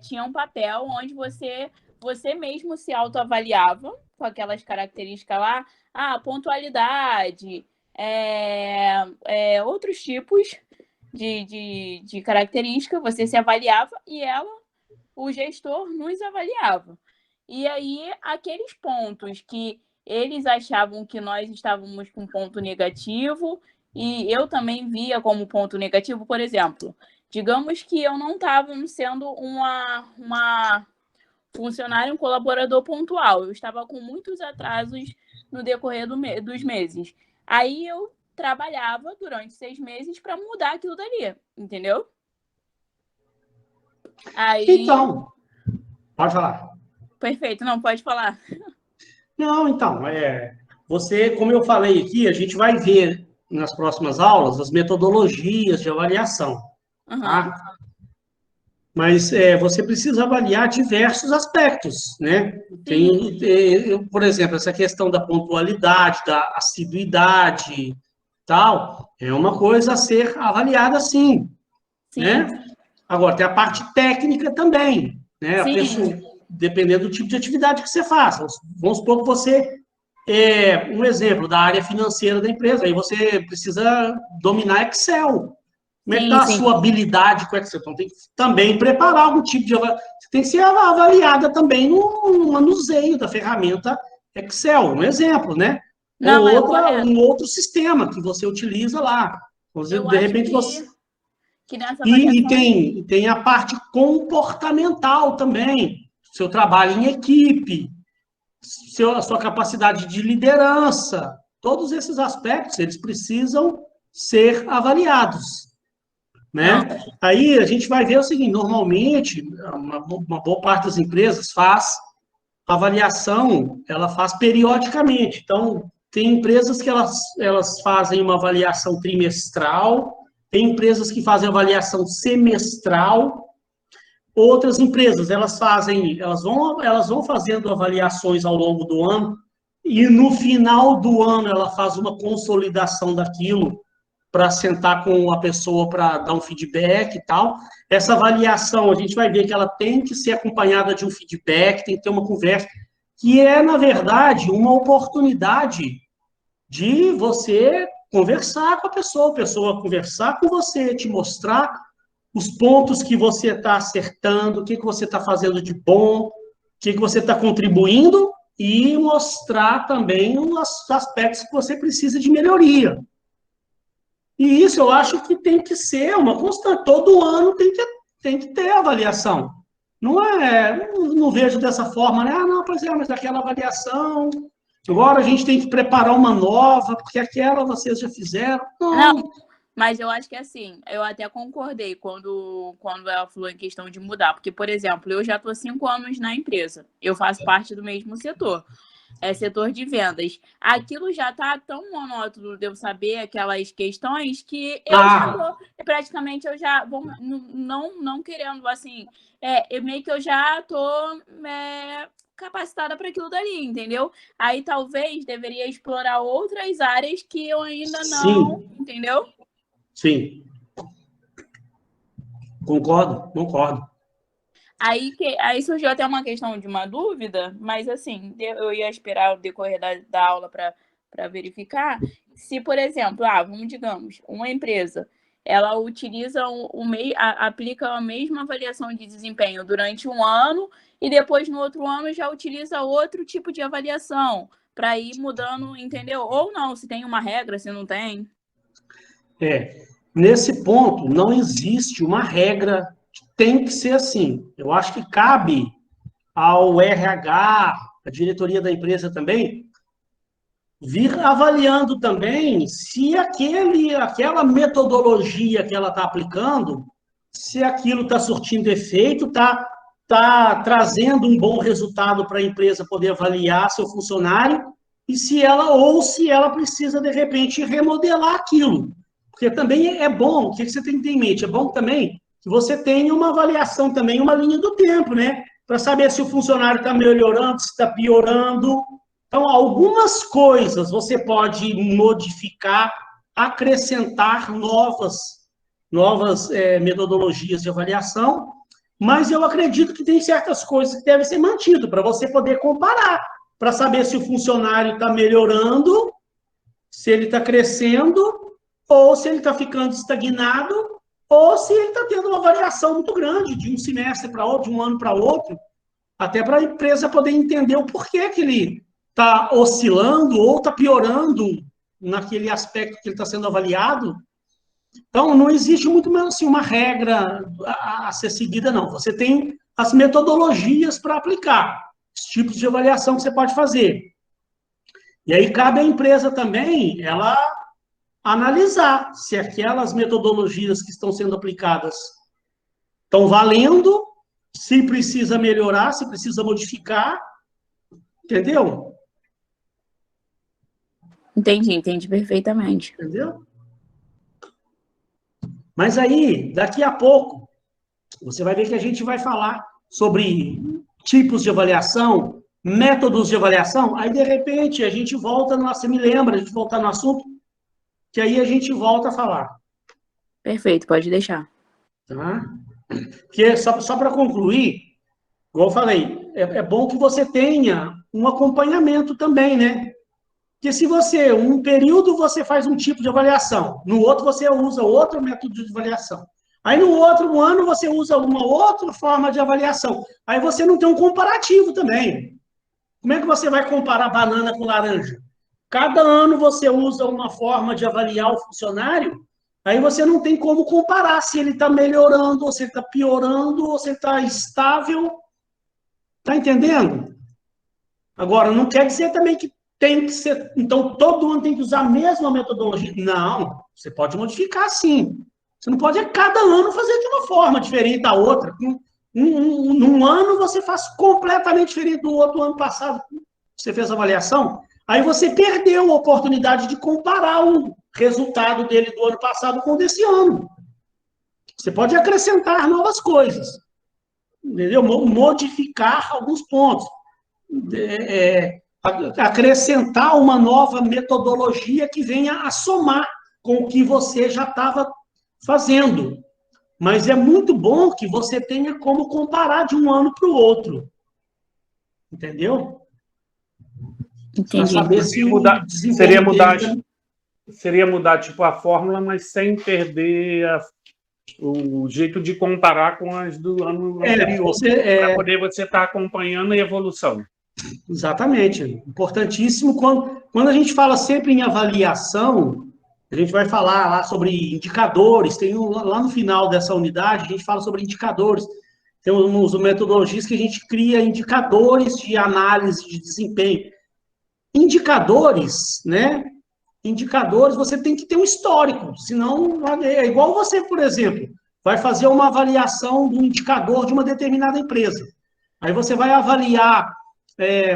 Tinha um papel onde você mesmo se autoavaliava com aquelas características lá. Pontualidade, outros tipos de característica, você se avaliava e o gestor nos avaliava. E aí, aqueles pontos que eles achavam que nós estávamos com ponto negativo, e eu também via como ponto negativo, por exemplo, digamos que eu não estava sendo uma funcionário, um colaborador pontual, eu estava com muitos atrasos no decorrer dos meses. Aí eu trabalhava durante 6 meses para mudar aquilo dali, entendeu? Aí... Então, pode falar. Perfeito, não, pode falar. Não, então, você, como eu falei aqui, a gente vai ver nas próximas aulas as metodologias de avaliação, tá? Mas você precisa avaliar diversos aspectos, né? Por exemplo, essa questão da pontualidade, da assiduidade, tal, é uma coisa a ser avaliada sim, né? Agora, tem a parte técnica também, né? A pessoa, dependendo do tipo de atividade que você faça. Vamos supor que você um exemplo da área financeira da empresa, aí você precisa dominar Excel. Como é que está a sua habilidade com Excel? Então, tem que também preparar algum tipo de avaliação. Você tem que ser avaliada também no manuseio da ferramenta Excel, um exemplo, né? Um outro sistema que você utiliza lá. De repente, você... E tem a parte comportamental também, seu trabalho em equipe, a sua capacidade de liderança, todos esses aspectos, eles precisam ser avaliados, né? Aí a gente vai ver o seguinte, normalmente, uma boa parte das empresas faz avaliação, ela faz periodicamente, então, tem empresas que elas fazem uma avaliação trimestral, tem empresas que fazem avaliação semestral, outras empresas, elas vão fazendo avaliações ao longo do ano, e no final do ano ela faz uma consolidação daquilo, para sentar com a pessoa para dar um feedback e tal. Essa avaliação, a gente vai ver que ela tem que ser acompanhada de um feedback, tem que ter uma conversa, que é, na verdade, uma oportunidade de você conversar com a pessoa conversar com você, te mostrar os pontos que você está acertando, o que você está fazendo de bom, o que você está contribuindo e mostrar também os aspectos que você precisa de melhoria. E isso eu acho que tem que ser uma constante. Todo ano tem que ter avaliação. Não vejo dessa forma, né? Ah, não, pois é, mas aquela avaliação, agora a gente tem que preparar uma nova, porque aquela vocês já fizeram. Não, mas eu acho que assim, eu até concordei quando ela falou em questão de mudar, porque, por exemplo, eu já estou 5 anos na empresa, eu faço parte do mesmo setor. É setor de vendas. Aquilo já está tão monótono de eu saber aquelas questões que eu já tô, praticamente eu já vou não querendo assim, meio que eu já tô capacitada para aquilo dali, entendeu? Aí talvez deveria explorar outras áreas que eu ainda não, Sim. entendeu? Sim. Concordo. Aí surgiu até uma questão de uma dúvida, mas assim, eu ia esperar o decorrer da aula para verificar se, por exemplo, digamos, uma empresa, ela utiliza aplica a mesma avaliação de desempenho durante um ano e depois no outro ano já utiliza outro tipo de avaliação para ir mudando, entendeu? Ou não, se tem uma regra, se não tem. Nesse ponto, não existe uma regra que tem que ser assim. Eu acho que cabe ao RH, a diretoria da empresa também, vir avaliando também se aquela metodologia que ela está aplicando, se aquilo está surtindo efeito, está trazendo um bom resultado para a empresa poder avaliar seu funcionário, e se ela precisa, de repente, remodelar aquilo. Porque também é bom, o que você tem que ter em mente? É bom também que você tenha uma avaliação também, uma linha do tempo, né? Para saber se o funcionário está melhorando, se está piorando. Então, algumas coisas você pode modificar, acrescentar novas metodologias de avaliação, mas eu acredito que tem certas coisas que devem ser mantidas para você poder comparar, para saber se o funcionário está melhorando, se ele está crescendo, ou se ele está ficando estagnado, ou se ele está tendo uma variação muito grande de um semestre para outro, de um ano para outro, até para a empresa poder entender o porquê que ele está oscilando ou está piorando naquele aspecto que ele está sendo avaliado. Então, não existe muito menos assim, uma regra a ser seguida, não. Você tem as metodologias para aplicar, os tipos de avaliação que você pode fazer. E aí cabe à empresa também, ela analisar se aquelas metodologias que estão sendo aplicadas estão valendo, se precisa melhorar, se precisa modificar, entendeu? Entendi perfeitamente. Entendeu? Mas aí, daqui a pouco, você vai ver que a gente vai falar sobre tipos de avaliação, métodos de avaliação, aí, de repente, a gente volta, você me lembra, a gente voltar no assunto, que aí a gente volta a falar. Perfeito, pode deixar. Tá? Porque, só para concluir, igual eu falei, é bom que você tenha um acompanhamento também, né? Porque se um período você faz um tipo de avaliação, no outro você usa outro método de avaliação. Aí no outro ano você usa uma outra forma de avaliação. Aí você não tem um comparativo também. Como é que você vai comparar banana com laranja? Cada ano você usa uma forma de avaliar o funcionário, aí você não tem como comparar se ele está melhorando, ou se ele está piorando, ou se ele está estável. Está entendendo? Agora, não quer dizer também que tem que ser. Então, todo ano tem que usar a mesma metodologia. Não, você pode modificar sim. Você não pode a cada ano fazer de uma forma diferente da outra. Num ano você faz completamente diferente do outro ano passado. Você fez a avaliação, aí você perdeu a oportunidade de comparar o resultado dele do ano passado com o desse ano. Você pode acrescentar novas coisas, entendeu? Modificar alguns pontos. Acrescentar uma nova metodologia que venha a somar com o que você já estava fazendo. Mas é muito bom que você tenha como comparar de um ano para o outro. Entendeu? Entendi. Para saber se seria mudar tipo a fórmula, mas sem perder o jeito de comparar com as do ano anterior, para poder você estar acompanhando a evolução. Exatamente. Importantíssimo. Quando a gente fala sempre em avaliação, a gente vai falar lá sobre indicadores. Lá no final dessa unidade, a gente fala sobre indicadores. Tem uns metodologias que a gente cria indicadores de análise de desempenho. Indicadores, né? Indicadores, você tem que ter um histórico, senão é igual você, por exemplo, vai fazer uma avaliação do indicador de uma determinada empresa. Aí você vai avaliar,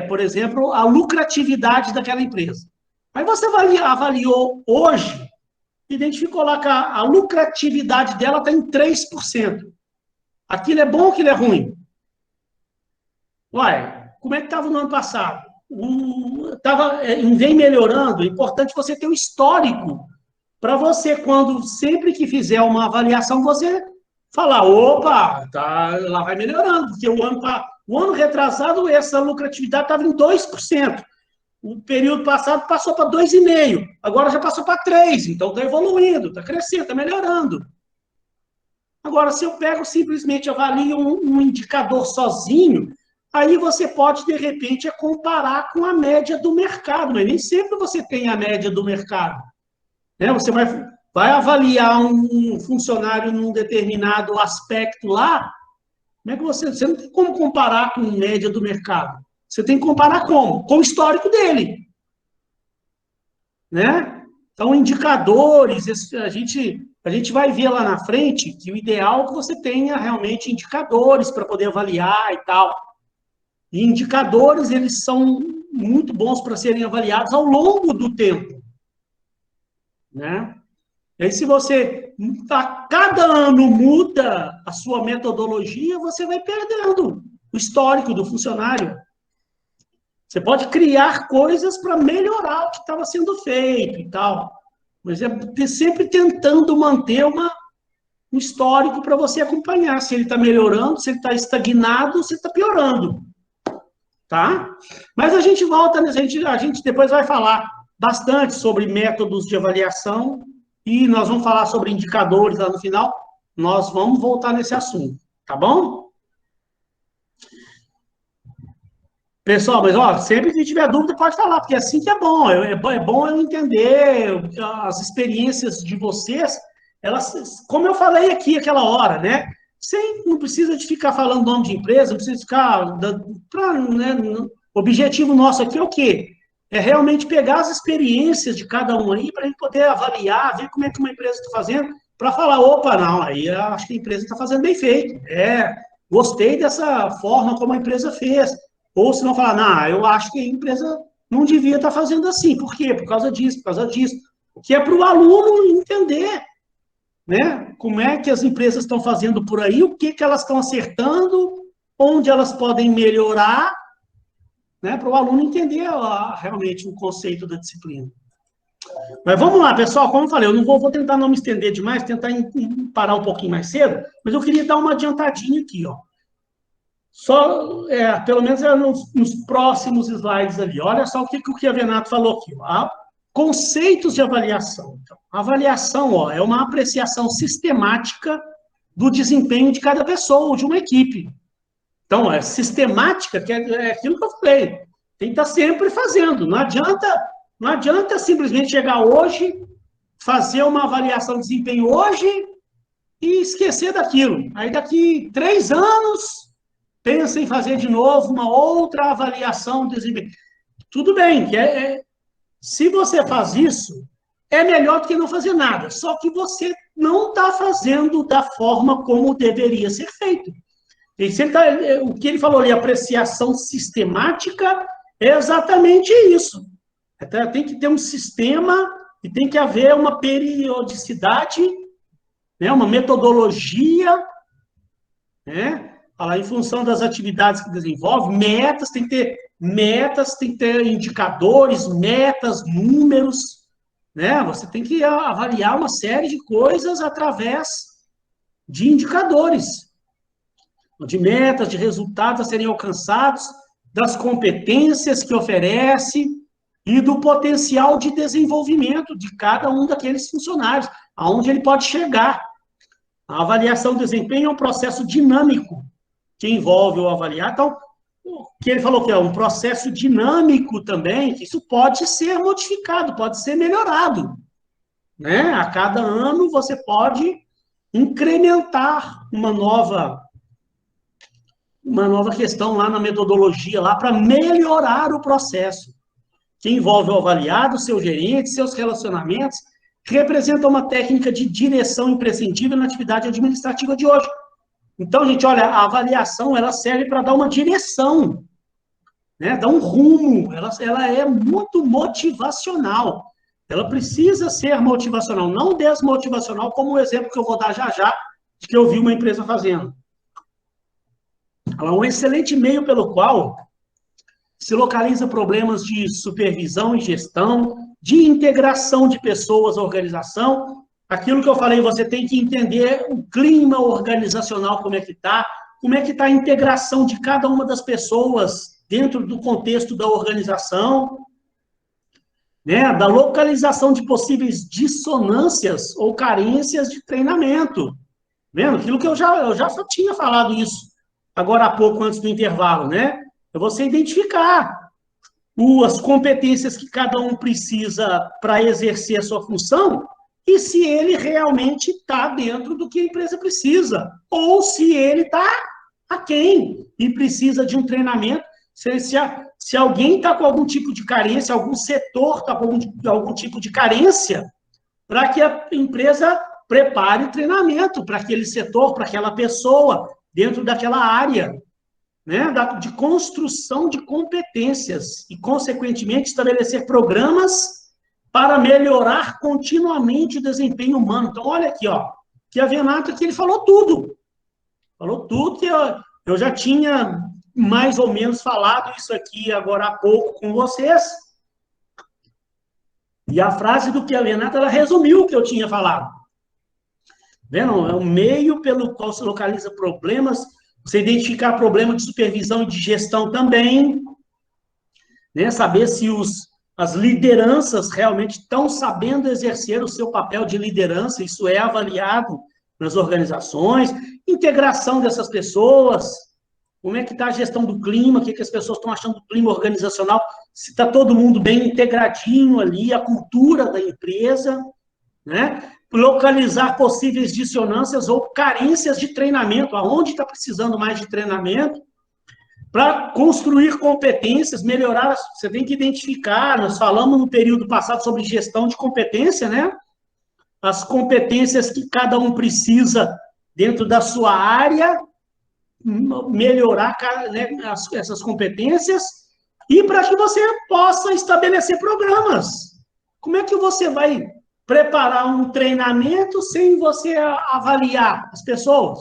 por exemplo, a lucratividade daquela empresa. Aí você avaliou hoje, identificou lá que a lucratividade dela está em 3%. Aquilo é bom ou aquilo é ruim? Uai, como é que estava no ano passado? Vem melhorando. É importante você ter um histórico para você, sempre que fizer uma avaliação, você falar, opa, lá vai melhorando, porque o ano retrasado essa lucratividade estava em 2%. O período passado passou para 2,5%, agora já passou para 3%, então está evoluindo, está crescendo, está melhorando. Agora, se eu pego simplesmente avalio um indicador sozinho, aí você pode, de repente, comparar com a média do mercado, mas nem sempre você tem a média do mercado. Né? Você vai avaliar um funcionário num determinado aspecto lá, como é que você não tem como comparar com a média do mercado. Você tem que comparar como? Com o histórico dele. Né? Então, indicadores, a gente vai ver lá na frente que o ideal é que você tenha realmente indicadores para poder avaliar e tal. E indicadores, eles são muito bons para serem avaliados ao longo do tempo. Né? E aí, se você, a cada ano, muda a sua metodologia, você vai perdendo o histórico do funcionário. Você pode criar coisas para melhorar o que estava sendo feito e tal. Mas é sempre tentando manter um histórico para você acompanhar. Se ele está melhorando, se ele está estagnado, se ele está piorando. Tá? Mas a gente volta, a gente depois vai falar bastante sobre métodos de avaliação e nós vamos falar sobre indicadores lá no final. Nós vamos voltar nesse assunto, tá bom? Pessoal, mas ó, sempre que tiver dúvida pode falar, porque é assim que é bom. É bom eu entender as experiências de vocês, como eu falei aqui aquela hora, né? Não precisa de ficar falando nome de empresa, não precisa ficar... né, o objetivo nosso aqui é o quê? É realmente pegar as experiências de cada um aí, para a gente poder avaliar, ver como é que uma empresa está fazendo, para falar, opa, não, aí eu acho que a empresa está fazendo bem feito. Gostei dessa forma como a empresa fez. Ou se não falar, não, eu acho que a empresa não devia estar fazendo assim. Por quê? Por causa disso, por causa disso. Que é para o aluno entender, né? Como é que as empresas estão fazendo por aí, o que elas estão acertando, onde elas podem melhorar, né? Para o aluno entender realmente o conceito da disciplina. Mas vamos lá, pessoal, como eu falei, eu não vou tentar não me estender demais, tentar parar um pouquinho mais cedo, mas eu queria dar uma adiantadinha aqui, ó. Pelo menos nos próximos slides ali. Olha só o que o Chiavenato falou aqui. Ó. Conceitos de avaliação. Então, a avaliação é uma apreciação sistemática do desempenho de cada pessoa ou de uma equipe. Então, é sistemática, que é aquilo que eu falei. Tem que estar sempre fazendo. Não adianta simplesmente chegar hoje, fazer uma avaliação de desempenho hoje e esquecer daquilo. Aí, daqui 3 anos... pensa em fazer de novo uma outra avaliação de desempenho. Tudo bem, se você faz isso, é melhor do que não fazer nada. Só que você não está fazendo da forma como deveria ser feito. O que ele falou ali, apreciação sistemática, é exatamente isso. Tem que ter um sistema e tem que haver uma periodicidade, né, uma metodologia, né? Em função das atividades que desenvolve, tem que ter indicadores, metas, números, né? Você tem que avaliar uma série de coisas através de indicadores, de metas, de resultados a serem alcançados, das competências que oferece e do potencial de desenvolvimento de cada um daqueles funcionários, aonde ele pode chegar. A avaliação do desempenho é um processo dinâmico que envolve o avaliar. Então, o que ele falou que é um processo dinâmico também, que isso pode ser modificado, pode ser melhorado, né? A cada ano você pode incrementar uma nova questão lá na metodologia, lá para melhorar o processo, que envolve o avaliado, seu gerente, seus relacionamentos, que representa uma técnica de direção imprescindível na atividade administrativa de hoje. Então, gente, olha, a avaliação, ela serve para dar uma direção, né? Dar um rumo, ela é muito motivacional. Ela precisa ser motivacional, não desmotivacional, como o exemplo que eu vou dar já, de que eu vi uma empresa fazendo. Ela é um excelente meio pelo qual se localiza problemas de supervisão e gestão, de integração de pessoas à organização. Aquilo que eu falei, você tem que entender o clima organizacional, como é que está a integração de cada uma das pessoas dentro do contexto da organização, né? Da localização de possíveis dissonâncias ou carências de treinamento. Vendo? Aquilo que eu já tinha falado isso agora há pouco, antes do intervalo, né? É você identificar as competências que cada um precisa para exercer a sua função e se ele realmente está dentro do que a empresa precisa, ou se ele está aquém e precisa de um treinamento. Se alguém está com algum tipo de carência, algum setor está com algum tipo de carência, para que a empresa prepare o treinamento para aquele setor, para aquela pessoa, dentro daquela área, né, de construção de competências e, consequentemente, estabelecer programas para melhorar continuamente o desempenho humano. Então, olha aqui, ó, que a Venata aqui, ele falou tudo que eu já tinha mais ou menos falado isso aqui agora há pouco com vocês. E a frase do que a Venata, ela resumiu o que eu tinha falado. Vendo? É um meio pelo qual se localiza problemas, você identificar problema de supervisão e de gestão também, né? Saber se as lideranças realmente estão sabendo exercer o seu papel de liderança, isso é avaliado nas organizações, integração dessas pessoas, como é que está a gestão do clima, o que as pessoas estão achando do clima organizacional, se está todo mundo bem integradinho ali, a cultura da empresa, né? Localizar possíveis dissonâncias ou carências de treinamento, aonde está precisando mais de treinamento, para construir competências, melhorar, você tem que identificar, nós falamos no período passado sobre gestão de competência, né? As competências que cada um precisa dentro da sua área, melhorar, né, essas competências, e para que você possa estabelecer programas. Como é que você vai preparar um treinamento sem você avaliar as pessoas?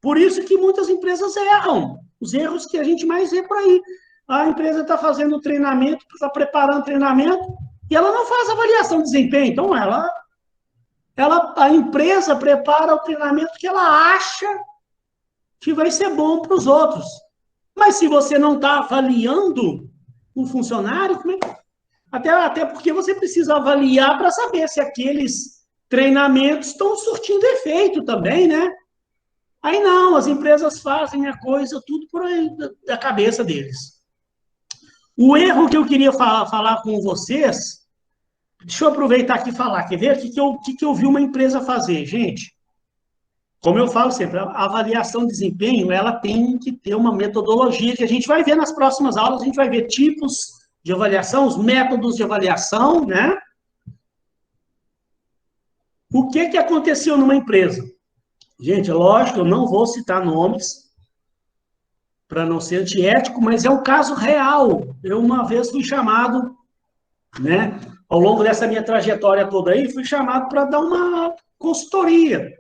Por isso que muitas empresas erram. Os erros que a gente mais vê por aí. A empresa está fazendo treinamento, está preparando treinamento, e ela não faz avaliação de desempenho. Então, a empresa prepara o treinamento que ela acha que vai ser bom para os outros. Mas se você não está avaliando o funcionário, como é que... Até porque você precisa avaliar para saber se aqueles treinamentos estão surtindo efeito também, né? Aí não, as empresas fazem a coisa tudo por aí da cabeça deles. O erro que eu queria falar com vocês, deixa eu aproveitar aqui e falar, quer ver? O que eu vi uma empresa fazer, gente? Como eu falo sempre, a avaliação de desempenho, ela tem que ter uma metodologia que a gente vai ver nas próximas aulas, a gente vai ver tipos de avaliação, os métodos de avaliação, né? O que aconteceu numa empresa? Gente, lógico, eu não vou citar nomes, para não ser antiético, mas é um caso real. Eu uma vez fui chamado, né? Ao longo dessa minha trajetória toda aí, fui chamado para dar uma consultoria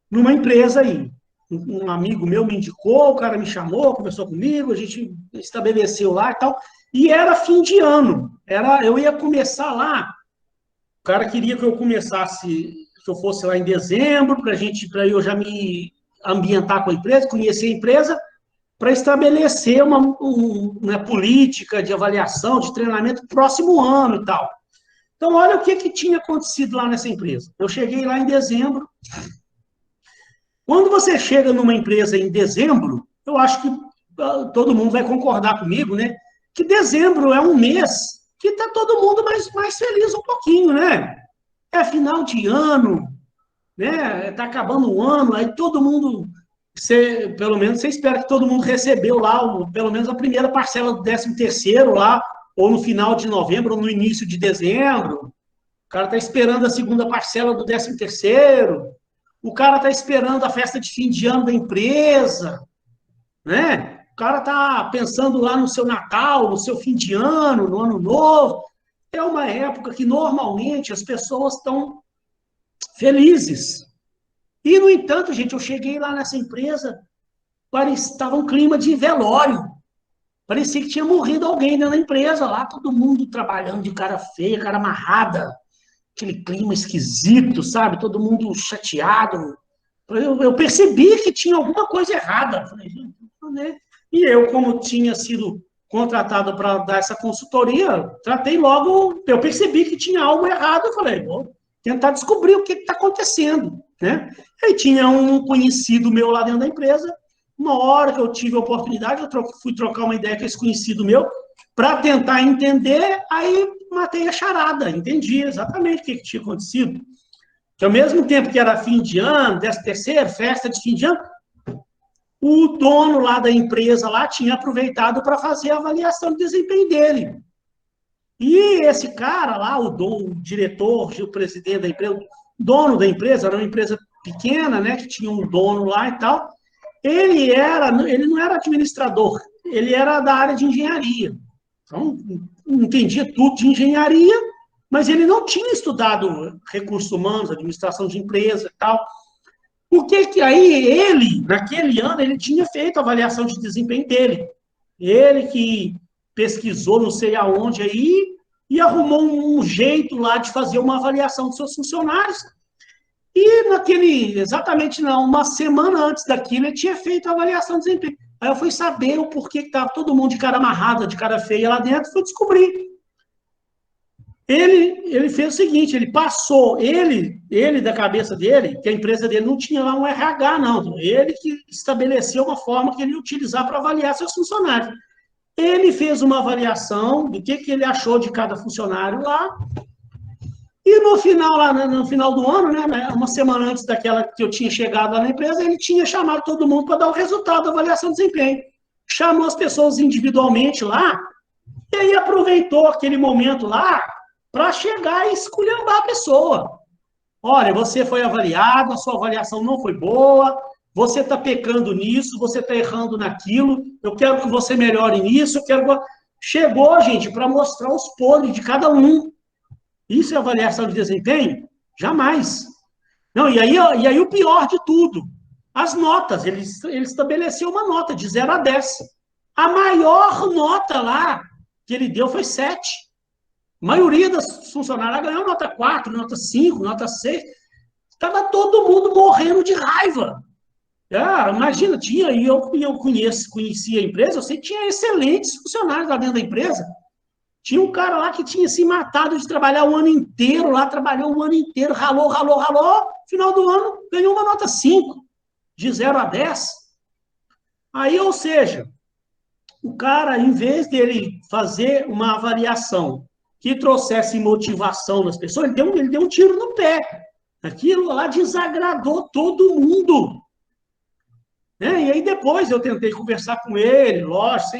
numa empresa aí. Um amigo meu me indicou, o cara me chamou, conversou comigo, a gente estabeleceu lá e tal. E era fim de ano. Eu ia começar lá. O cara queria que eu começasse, que eu fosse lá em dezembro, para eu já me ambientar com a empresa, conhecer a empresa, para estabelecer uma política de avaliação, de treinamento próximo ano e tal. Então, olha o que tinha acontecido lá nessa empresa. Eu cheguei lá em dezembro, Quando você chega numa empresa em dezembro, eu acho que todo mundo vai concordar comigo, né? Que dezembro é um mês que está todo mundo mais feliz um pouquinho, né? É final de ano, né? Está acabando o ano, aí todo mundo, pelo menos você espera que todo mundo recebeu lá, pelo menos a primeira parcela do 13º lá, ou no final de novembro, ou no início de dezembro. O cara está esperando a segunda parcela do 13º. O cara está esperando a festa de fim de ano da empresa, né? O cara está pensando lá no seu Natal, no seu fim de ano, no Ano Novo. É uma época que, normalmente, as pessoas estão felizes. E, no entanto, gente, eu cheguei lá nessa empresa, estava um clima de velório. Parecia que tinha morrido alguém dentro da empresa lá, todo mundo trabalhando de cara feia, cara amarrada, aquele clima esquisito, sabe? Todo mundo chateado. Eu percebi que tinha alguma coisa errada. Falei, né? E eu, como tinha sido contratado para dar essa consultoria, tratei logo, eu percebi que tinha algo errado, eu falei, vou tentar descobrir o que está acontecendo, né? Aí tinha um conhecido meu lá dentro da empresa, uma hora que eu tive a oportunidade, eu fui trocar uma ideia com esse conhecido meu, para tentar entender, aí matei a charada, entendi exatamente o que tinha acontecido. Que ao mesmo tempo que era fim de ano, 13º, festa de fim de ano, o dono lá da empresa lá tinha aproveitado para fazer a avaliação de desempenho dele. E esse cara lá, o diretor, o presidente da empresa, o dono da empresa, era uma empresa pequena, né, que tinha um dono lá e tal, ele não era administrador, ele era da área de engenharia. Então, entendia tudo de engenharia, mas ele não tinha estudado recursos humanos, administração de empresa e tal. Porque que aí ele, naquele ano, ele tinha feito a avaliação de desempenho dele. Ele que pesquisou não sei aonde aí e arrumou um jeito lá de fazer uma avaliação dos seus funcionários. E exatamente uma semana antes daquilo, ele tinha feito a avaliação de desempenho. Aí eu fui saber o porquê que estava todo mundo de cara amarrada, de cara feia lá dentro, fui descobrir. Ele fez o seguinte, ele passou, da cabeça dele, que a empresa dele não tinha lá um RH, não. Ele que estabeleceu uma forma que ele ia utilizar para avaliar seus funcionários. Ele fez uma avaliação do que ele achou de cada funcionário lá, e no final do ano, né, uma semana antes daquela que eu tinha chegado lá na empresa, ele tinha chamado todo mundo para dar o resultado da avaliação de desempenho. Chamou as pessoas individualmente lá, e aí aproveitou aquele momento lá para chegar e esculhambar a pessoa. Olha, você foi avaliado, a sua avaliação não foi boa, você está pecando nisso, você está errando naquilo, eu quero que você melhore nisso, Chegou, gente, para mostrar os podres de cada um. Isso é avaliação de desempenho? Jamais. Não, e aí o pior de tudo, as notas. Ele estabeleceu uma nota de 0 a 10. A maior nota lá que ele deu foi 7. A maioria dos funcionários ganhou nota 4, nota 5, nota 6. Estava todo mundo morrendo de raiva. Imagina, eu conhecia a empresa, eu sei que tinha excelentes funcionários lá dentro da empresa. Tinha um cara lá que tinha se matado de trabalhar o ano inteiro, lá trabalhou o ano inteiro, ralou, final do ano ganhou uma nota 5, de 0 a 10. Aí, ou seja, o cara, em vez dele fazer uma avaliação que trouxesse motivação nas pessoas, ele deu um tiro no pé. Aquilo lá desagradou todo mundo. E aí depois eu tentei conversar com ele, lógico,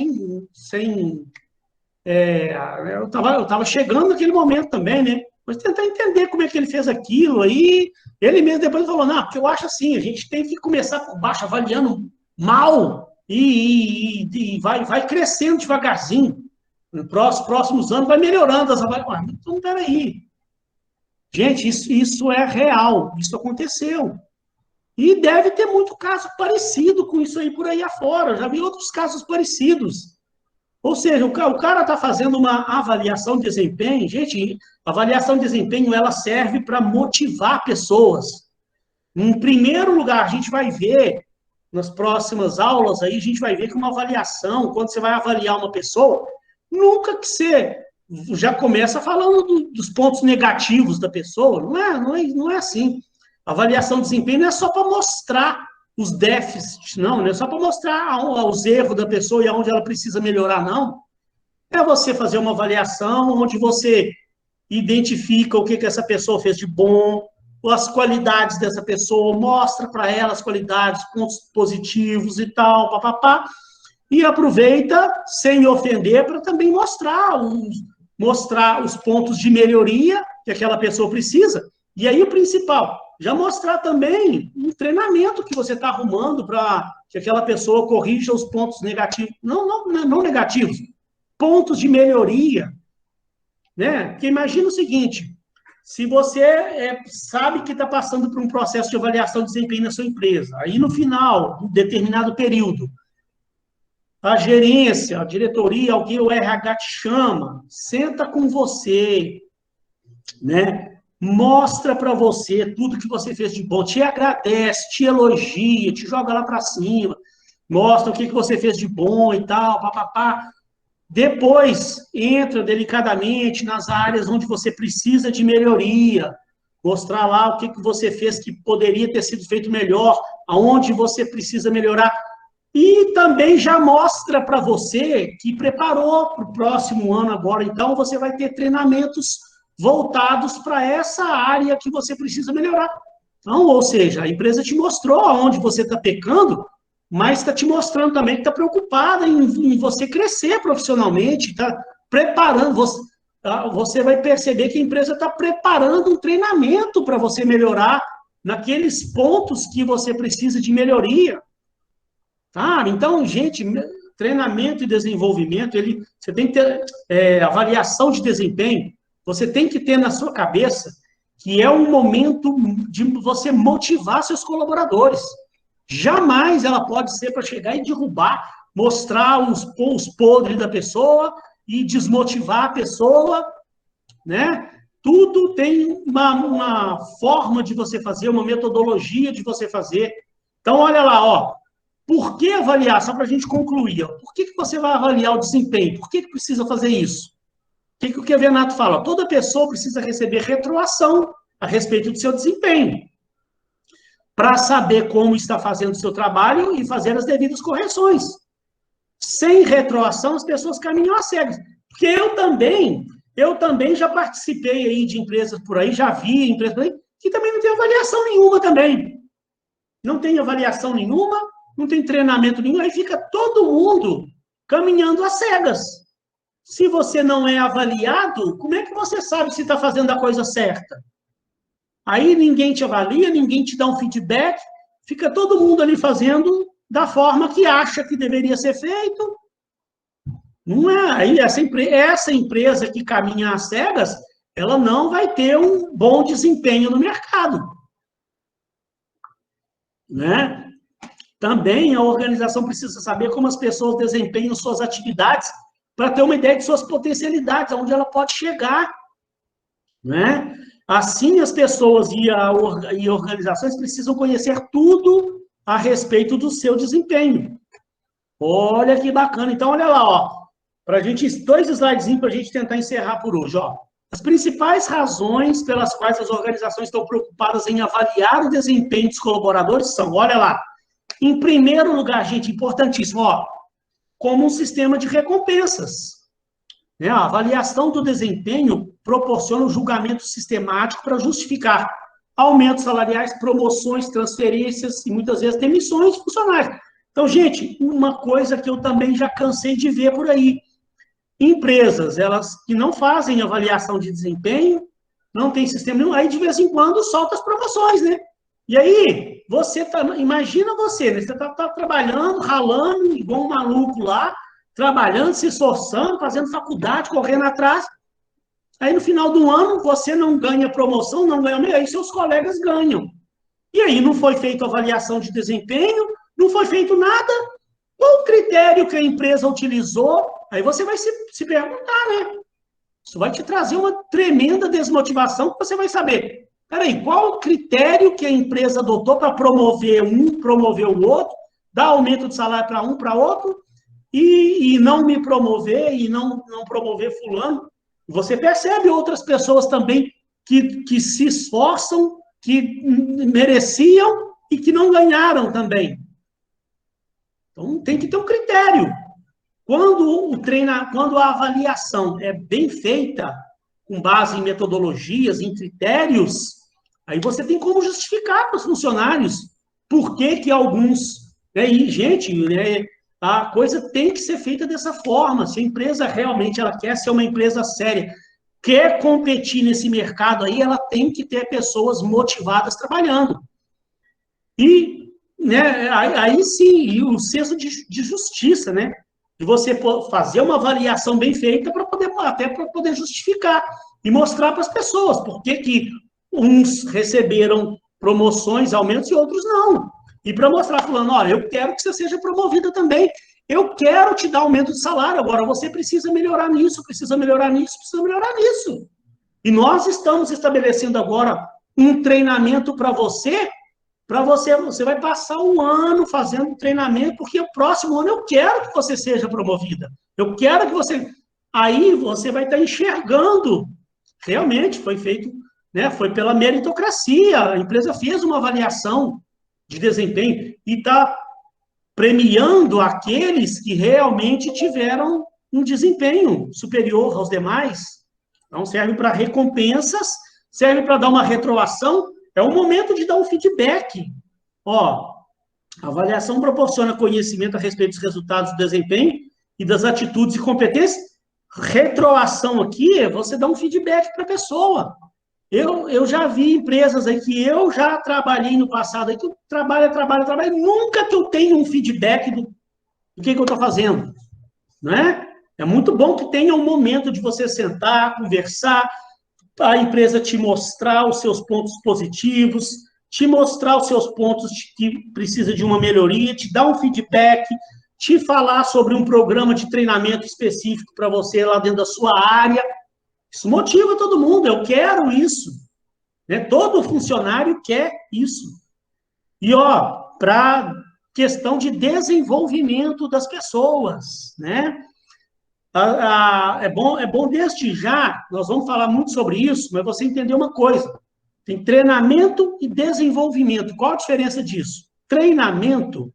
eu estava chegando naquele momento também, né? Mas tentar entender como é que ele fez aquilo aí. Ele mesmo depois falou, não, porque eu acho assim, a gente tem que começar por baixo, avaliando mal, e vai crescendo devagarzinho. Nos próximos anos vai melhorando as avaliações. Então, peraí. Gente, isso é real, isso aconteceu. E deve ter muito caso parecido com isso aí por aí afora. Eu já vi outros casos parecidos. Ou seja, o cara está fazendo uma avaliação de desempenho. Gente, a avaliação de desempenho ela serve para motivar pessoas. Em primeiro lugar, a gente vai ver, nas próximas aulas, aí, a gente vai ver que uma avaliação, quando você vai avaliar uma pessoa, nunca que você já começa falando dos pontos negativos da pessoa. Não é assim. A avaliação de desempenho não é só para mostrar os déficits, não, não é só para mostrar os erros da pessoa e aonde ela precisa melhorar, não. É você fazer uma avaliação onde você identifica o que essa pessoa fez de bom, as qualidades dessa pessoa, mostra para ela as qualidades, pontos positivos e tal, papapá, e aproveita, sem ofender, para também mostrar os pontos de melhoria que aquela pessoa precisa. E aí o principal, já mostrar também um treinamento que você está arrumando para que aquela pessoa corrija os pontos negativos, não negativos, pontos de melhoria, né? Porque imagina o seguinte, se você sabe que está passando por um processo de avaliação de desempenho na sua empresa, aí no final, um determinado período, a gerência, a diretoria, alguém, o RH te chama, senta com você, né? Mostra para você tudo que você fez de bom, te agradece, te elogia, te joga lá para cima, mostra o que você fez de bom e tal, papapá. Depois, entra delicadamente nas áreas onde você precisa de melhoria, mostrar lá o que você fez que poderia ter sido feito melhor, aonde você precisa melhorar. E também já mostra para você que preparou para o próximo ano agora, então você vai ter treinamentos voltados para essa área que você precisa melhorar. Então, ou seja, a empresa te mostrou aonde você está pecando, mas está te mostrando também que está preocupada em você crescer profissionalmente, está preparando, você vai perceber que a empresa está preparando um treinamento para você melhorar naqueles pontos que você precisa de melhoria. Tá? Então, gente, treinamento e desenvolvimento, você tem que ter avaliação de desempenho, você tem que ter na sua cabeça que é um momento de você motivar seus colaboradores. Jamais ela pode ser para chegar e derrubar, mostrar os podres da pessoa e desmotivar a pessoa, né? Tudo tem uma forma de você fazer, uma metodologia de você fazer. Então, olha lá, ó. Por que avaliar? Só para a gente concluir. Ó. Por que você vai avaliar o desempenho? Por que precisa fazer isso? O que o Kevenato fala? Toda pessoa precisa receber retroação a respeito do seu desempenho, para saber como está fazendo o seu trabalho e fazer as devidas correções. Sem retroação, as pessoas caminham às cegas. Porque eu também já participei aí de empresas por aí, já vi empresas por aí, que também não tem avaliação nenhuma também. Não tem avaliação nenhuma, não tem treinamento nenhum, aí fica todo mundo caminhando às cegas. Se você não é avaliado, como é que você sabe se está fazendo a coisa certa? Aí ninguém te avalia, ninguém te dá um feedback, fica todo mundo ali fazendo da forma que acha que deveria ser feito. Não é? Aí essa empresa que caminha às cegas, ela não vai ter um bom desempenho no mercado. Né? Também a organização precisa saber como as pessoas desempenham suas atividades para ter uma ideia de suas potencialidades, aonde ela pode chegar. Né? Assim, as pessoas e organizações precisam conhecer tudo a respeito do seu desempenho. Olha que bacana. Então, olha lá, ó. Para a gente, 2 slidezinhos para a gente tentar encerrar por hoje. Ó. As principais razões pelas quais as organizações estão preocupadas em avaliar o desempenho dos colaboradores são, olha lá, em primeiro lugar, gente, importantíssimo, ó, como um sistema de recompensas. A avaliação do desempenho proporciona um julgamento sistemático para justificar aumentos salariais, promoções, transferências e muitas vezes demissões de funcionários. Então, gente, uma coisa que eu também já cansei de ver por aí. Empresas, elas que não fazem avaliação de desempenho, não tem sistema nenhum, aí de vez em quando solta as promoções, né? E aí, imagina você, né? Você está trabalhando, ralando, igual um maluco lá, trabalhando, se esforçando, fazendo faculdade, correndo atrás. Aí, no final do ano, você não ganha promoção, não ganha meio, aí seus colegas ganham. E aí, não foi feita avaliação de desempenho, não foi feito nada. Qual o critério que a empresa utilizou? Aí você vai se perguntar, né? Isso vai te trazer uma tremenda desmotivação, que você vai saber. Peraí, qual o critério que a empresa adotou para promover um, promover o outro, dar aumento de salário para um, para outro, e não me promover, e não promover fulano? Você percebe outras pessoas também que se esforçam, que mereciam, e que não ganharam também. Então, tem que ter um critério. Quando a avaliação é bem feita, com base em metodologias, em critérios, aí você tem como justificar para os funcionários por que alguns... Né, e, gente, né, a coisa tem que ser feita dessa forma. Se a empresa realmente ela quer ser uma empresa séria, quer competir nesse mercado aí, ela tem que ter pessoas motivadas trabalhando. E, né, aí sim, o senso de justiça, né? De você fazer uma avaliação bem feita para poder justificar e mostrar para as pessoas por que uns receberam promoções, aumentos e outros não. E para mostrar, falando, olha, eu quero que você seja promovida também, eu quero te dar aumento de salário, agora você precisa melhorar nisso, precisa melhorar nisso, precisa melhorar nisso. E nós estamos estabelecendo agora um treinamento para você vai passar um ano fazendo treinamento, porque o próximo ano eu quero que você seja promovida. Eu quero que você... Aí você vai estar enxergando. Realmente foi feito, né? Foi pela meritocracia. A empresa fez uma avaliação de desempenho e está premiando aqueles que realmente tiveram um desempenho superior aos demais. Então, serve para recompensas, serve para dar uma retroação. É o momento de dar um feedback. Ó, a avaliação proporciona conhecimento a respeito dos resultados do desempenho e das atitudes e competências. Retroação aqui é você dar um feedback para a pessoa. Eu já vi empresas aí que eu já trabalhei no passado, aí que eu trabalho, nunca que eu tenho um feedback do que eu estou fazendo. Não é? É muito bom que tenha um momento de você sentar, conversar, a empresa te mostrar os seus pontos positivos, te mostrar os seus pontos que precisa de uma melhoria, te dar um feedback, te falar sobre um programa de treinamento específico para você lá dentro da sua área. Isso motiva todo mundo, eu quero isso. Né? Todo funcionário quer isso. E, ó, para questão de desenvolvimento das pessoas, né? É bom desde já, nós vamos falar muito sobre isso, mas você entender uma coisa. Tem treinamento e desenvolvimento. Qual a diferença disso? Treinamento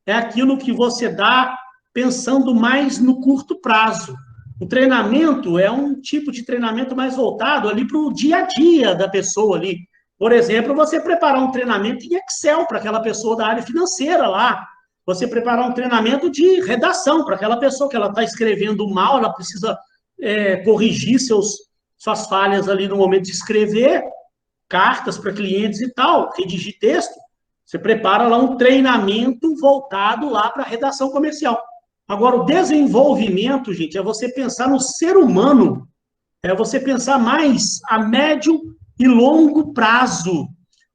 é aquilo que você dá pensando mais no curto prazo. O treinamento é um tipo de treinamento mais voltado ali para o dia a dia da pessoa ali. Por exemplo, você preparar um treinamento em Excel para aquela pessoa da área financeira lá. Você preparar um treinamento de redação para aquela pessoa que ela está escrevendo mal, ela precisa corrigir suas falhas ali no momento de escrever, cartas para clientes e tal, redigir texto. Você prepara lá um treinamento voltado lá para a redação comercial. Agora, o desenvolvimento, gente, é você pensar no ser humano, é você pensar mais a médio e longo prazo.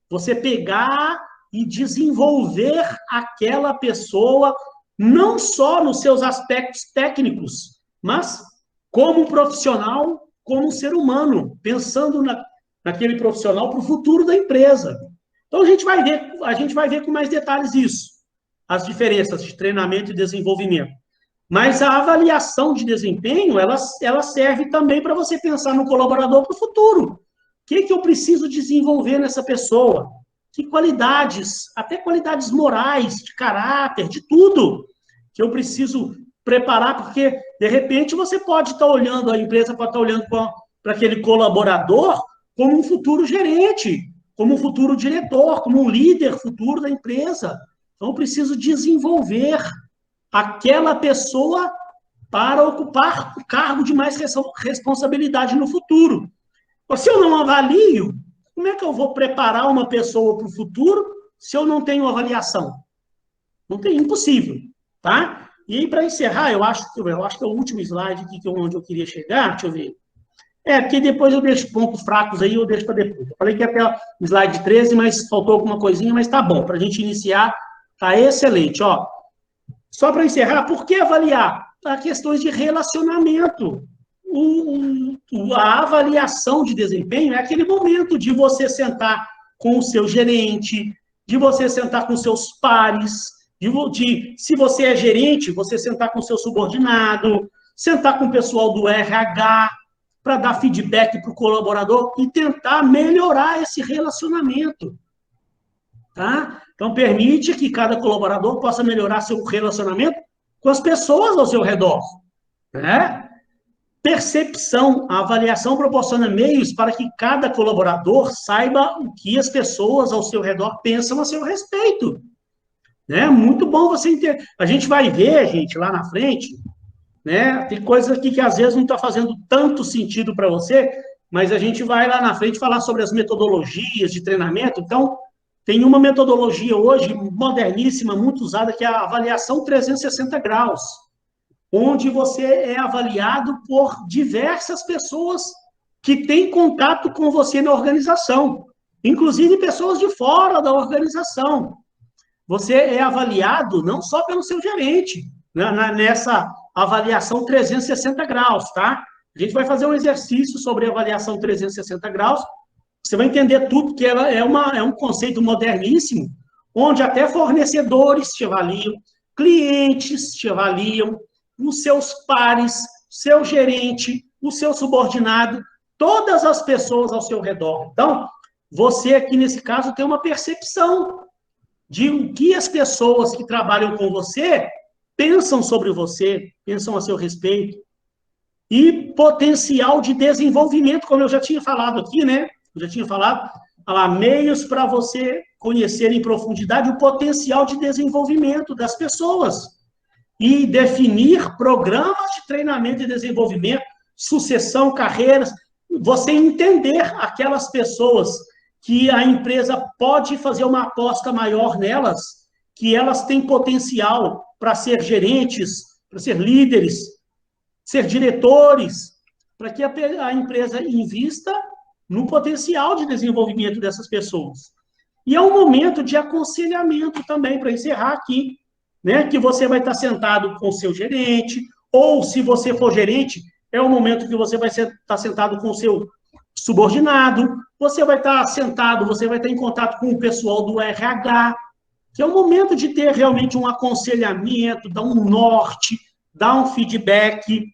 Você pegar e desenvolver aquela pessoa, não só nos seus aspectos técnicos, mas como profissional, como ser humano, pensando naquele profissional para o futuro da empresa. Então, a gente vai ver com mais detalhes isso, as diferenças de treinamento e desenvolvimento. Mas a avaliação de desempenho, ela serve também para você pensar no colaborador para o futuro. O que eu preciso desenvolver nessa pessoa? Que qualidades, até qualidades morais, de caráter, de tudo, que eu preciso preparar, porque, de repente, você pode estar olhando, a empresa pode estar olhando para aquele colaborador como um futuro gerente, como um futuro diretor, como um líder futuro da empresa. Então, eu preciso desenvolver aquela pessoa para ocupar o cargo de mais responsabilidade no futuro. Se eu não avalio, como é que eu vou preparar uma pessoa para o futuro se eu não tenho avaliação? Não tem, impossível, tá? E aí, para encerrar, eu acho que é o último slide aqui onde eu queria chegar, deixa eu ver. Porque depois eu deixo pontos fracos aí, eu deixo para depois. Eu falei que até o slide 13, mas faltou alguma coisinha, mas tá bom, para a gente iniciar, tá excelente, ó. Só para encerrar, por que avaliar? As questões de relacionamento. A avaliação de desempenho é aquele momento de você sentar com o seu gerente, de você sentar com seus pares, se você é gerente, você sentar com o seu subordinado, sentar com o pessoal do RH, para dar feedback para o colaborador e tentar melhorar esse relacionamento. tá? Então, permite que cada colaborador possa melhorar seu relacionamento com as pessoas ao seu redor, né? Percepção, a avaliação proporciona meios para que cada colaborador saiba o que as pessoas ao seu redor pensam a seu respeito, né? Muito bom você entender. A gente vai ver, gente, lá na frente, né? Tem coisas aqui que às vezes não está fazendo tanto sentido para você, mas a gente vai lá na frente falar sobre as metodologias de treinamento. Então, tem uma metodologia hoje moderníssima, muito usada, que é a avaliação 360 graus, onde você é avaliado por diversas pessoas que têm contato com você na organização, inclusive pessoas de fora da organização. Você é avaliado não só pelo seu gerente, né, nessa avaliação 360 graus, tá? A gente vai fazer um exercício sobre avaliação 360 graus, você vai entender tudo, que ela é um conceito moderníssimo, onde até fornecedores te avaliam, clientes te avaliam, os seus pares, seu gerente, o seu subordinado, todas as pessoas ao seu redor. Então, você aqui, nesse caso, tem uma percepção de o que as pessoas que trabalham com você pensam sobre você, pensam a seu respeito, e potencial de desenvolvimento, como eu já tinha falado aqui, né? Eu já tinha falado, meios para você conhecer em profundidade o potencial de desenvolvimento das pessoas e definir programas de treinamento e desenvolvimento, sucessão, carreiras, você entender aquelas pessoas que a empresa pode fazer uma aposta maior nelas, que elas têm potencial para ser gerentes, para ser líderes, ser diretores, para que a empresa invista no potencial de desenvolvimento dessas pessoas. E é um momento de aconselhamento também, para encerrar aqui, né, que você vai estar sentado com o seu gerente, ou se você for gerente, é o momento que você vai estar sentado com o seu subordinado, você vai estar sentado, você vai estar em contato com o pessoal do RH, que é o momento de ter realmente um aconselhamento, dar um norte, dar um feedback.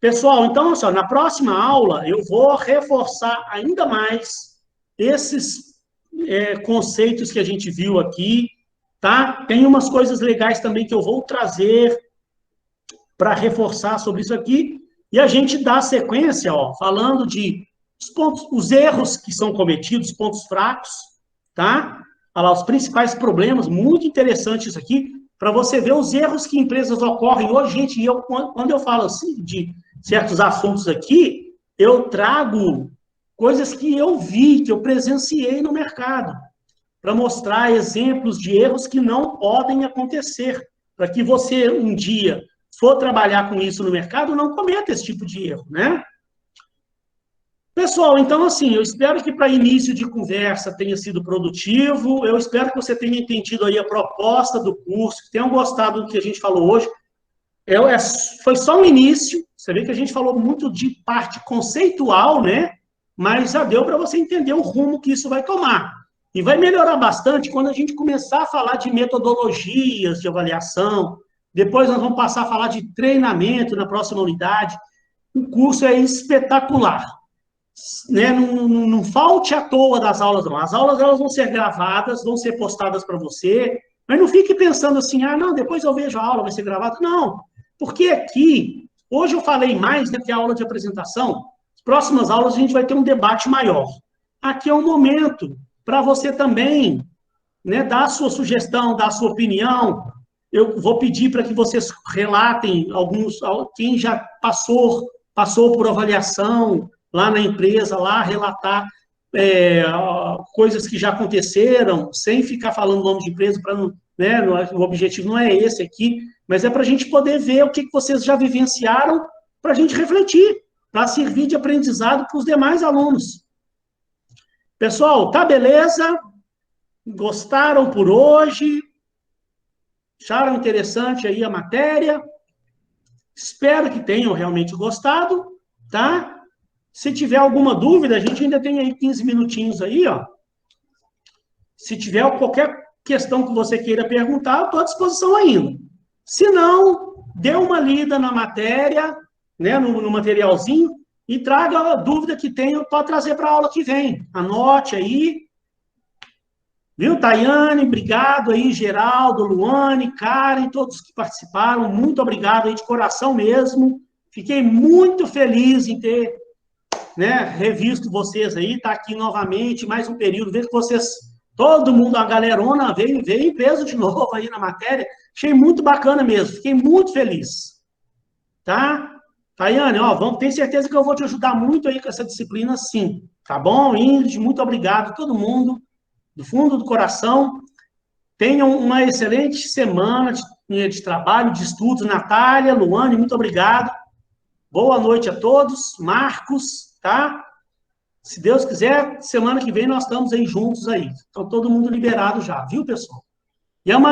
Pessoal, então, assim, na próxima aula, eu vou reforçar ainda mais esses conceitos que a gente viu aqui, tá? Tem umas coisas legais também que eu vou trazer para reforçar sobre isso aqui, e a gente dá sequência, ó, falando de os erros que são cometidos, pontos fracos, tá? Olha lá, os principais problemas, muito interessante isso aqui, para você ver os erros que empresas ocorrem hoje, gente, e quando eu falo assim de certos assuntos aqui, eu trago coisas que eu vi, que eu presenciei no mercado, para mostrar exemplos de erros que não podem acontecer, para que você, um dia, for trabalhar com isso no mercado, não cometa esse tipo de erro, né? Pessoal, então, assim, eu espero que para início de conversa tenha sido produtivo, eu espero que você tenha entendido aí a proposta do curso, que tenham gostado do que a gente falou hoje. Foi só um início, você vê que a gente falou muito de parte conceitual, né? Mas já deu para você entender o rumo que isso vai tomar. E vai melhorar bastante quando a gente começar a falar de metodologias de avaliação, depois nós vamos passar a falar de treinamento na próxima unidade. O curso é espetacular. Né? Não falte à toa das aulas, não. As aulas elas vão ser gravadas, vão ser postadas para você, mas não fique pensando assim, não, depois eu vejo a aula, vai ser gravada. Não, porque aqui, hoje eu falei mais do que a aula de apresentação, as próximas aulas a gente vai ter um debate maior. Aqui é um momento para você também, né, dar a sua sugestão, dar a sua opinião. Eu vou pedir para que vocês relatem quem já passou por avaliação lá na empresa, lá relatar coisas que já aconteceram, sem ficar falando o nome de empresa, para não, né, o objetivo não é esse aqui, mas é para a gente poder ver o que vocês já vivenciaram, para a gente refletir, para servir de aprendizado para os demais alunos. Pessoal, tá beleza? Gostaram por hoje? Acharam interessante aí a matéria? Espero que tenham realmente gostado, tá? Se tiver alguma dúvida, a gente ainda tem aí 15 minutinhos aí, ó. Se tiver qualquer questão que você queira perguntar, eu estou à disposição ainda. Se não, dê uma lida na matéria, né, no materialzinho, e traga a dúvida que tenha para trazer para a aula que vem. Anote aí. Viu, Tayane? Obrigado aí, Geraldo, Luane, Karen, todos que participaram. Muito obrigado aí de coração mesmo. Fiquei muito feliz em ter, né, revisto vocês aí, tá aqui novamente, mais um período, ver que vocês, todo mundo, a galerona, veio em peso de novo aí na matéria. Achei muito bacana mesmo, fiquei muito feliz. Tá? Tayane, ó, tenho certeza que eu vou te ajudar muito aí com essa disciplina, sim. Tá bom, Ingrid? Muito obrigado a todo mundo, do fundo do coração. Tenham uma excelente semana de trabalho, de estudos. Natália, Luane, muito obrigado. Boa noite a todos. Marcos, tá? Se Deus quiser, semana que vem nós estamos aí juntos aí. Então, todo mundo liberado já, viu, pessoal? E amanhã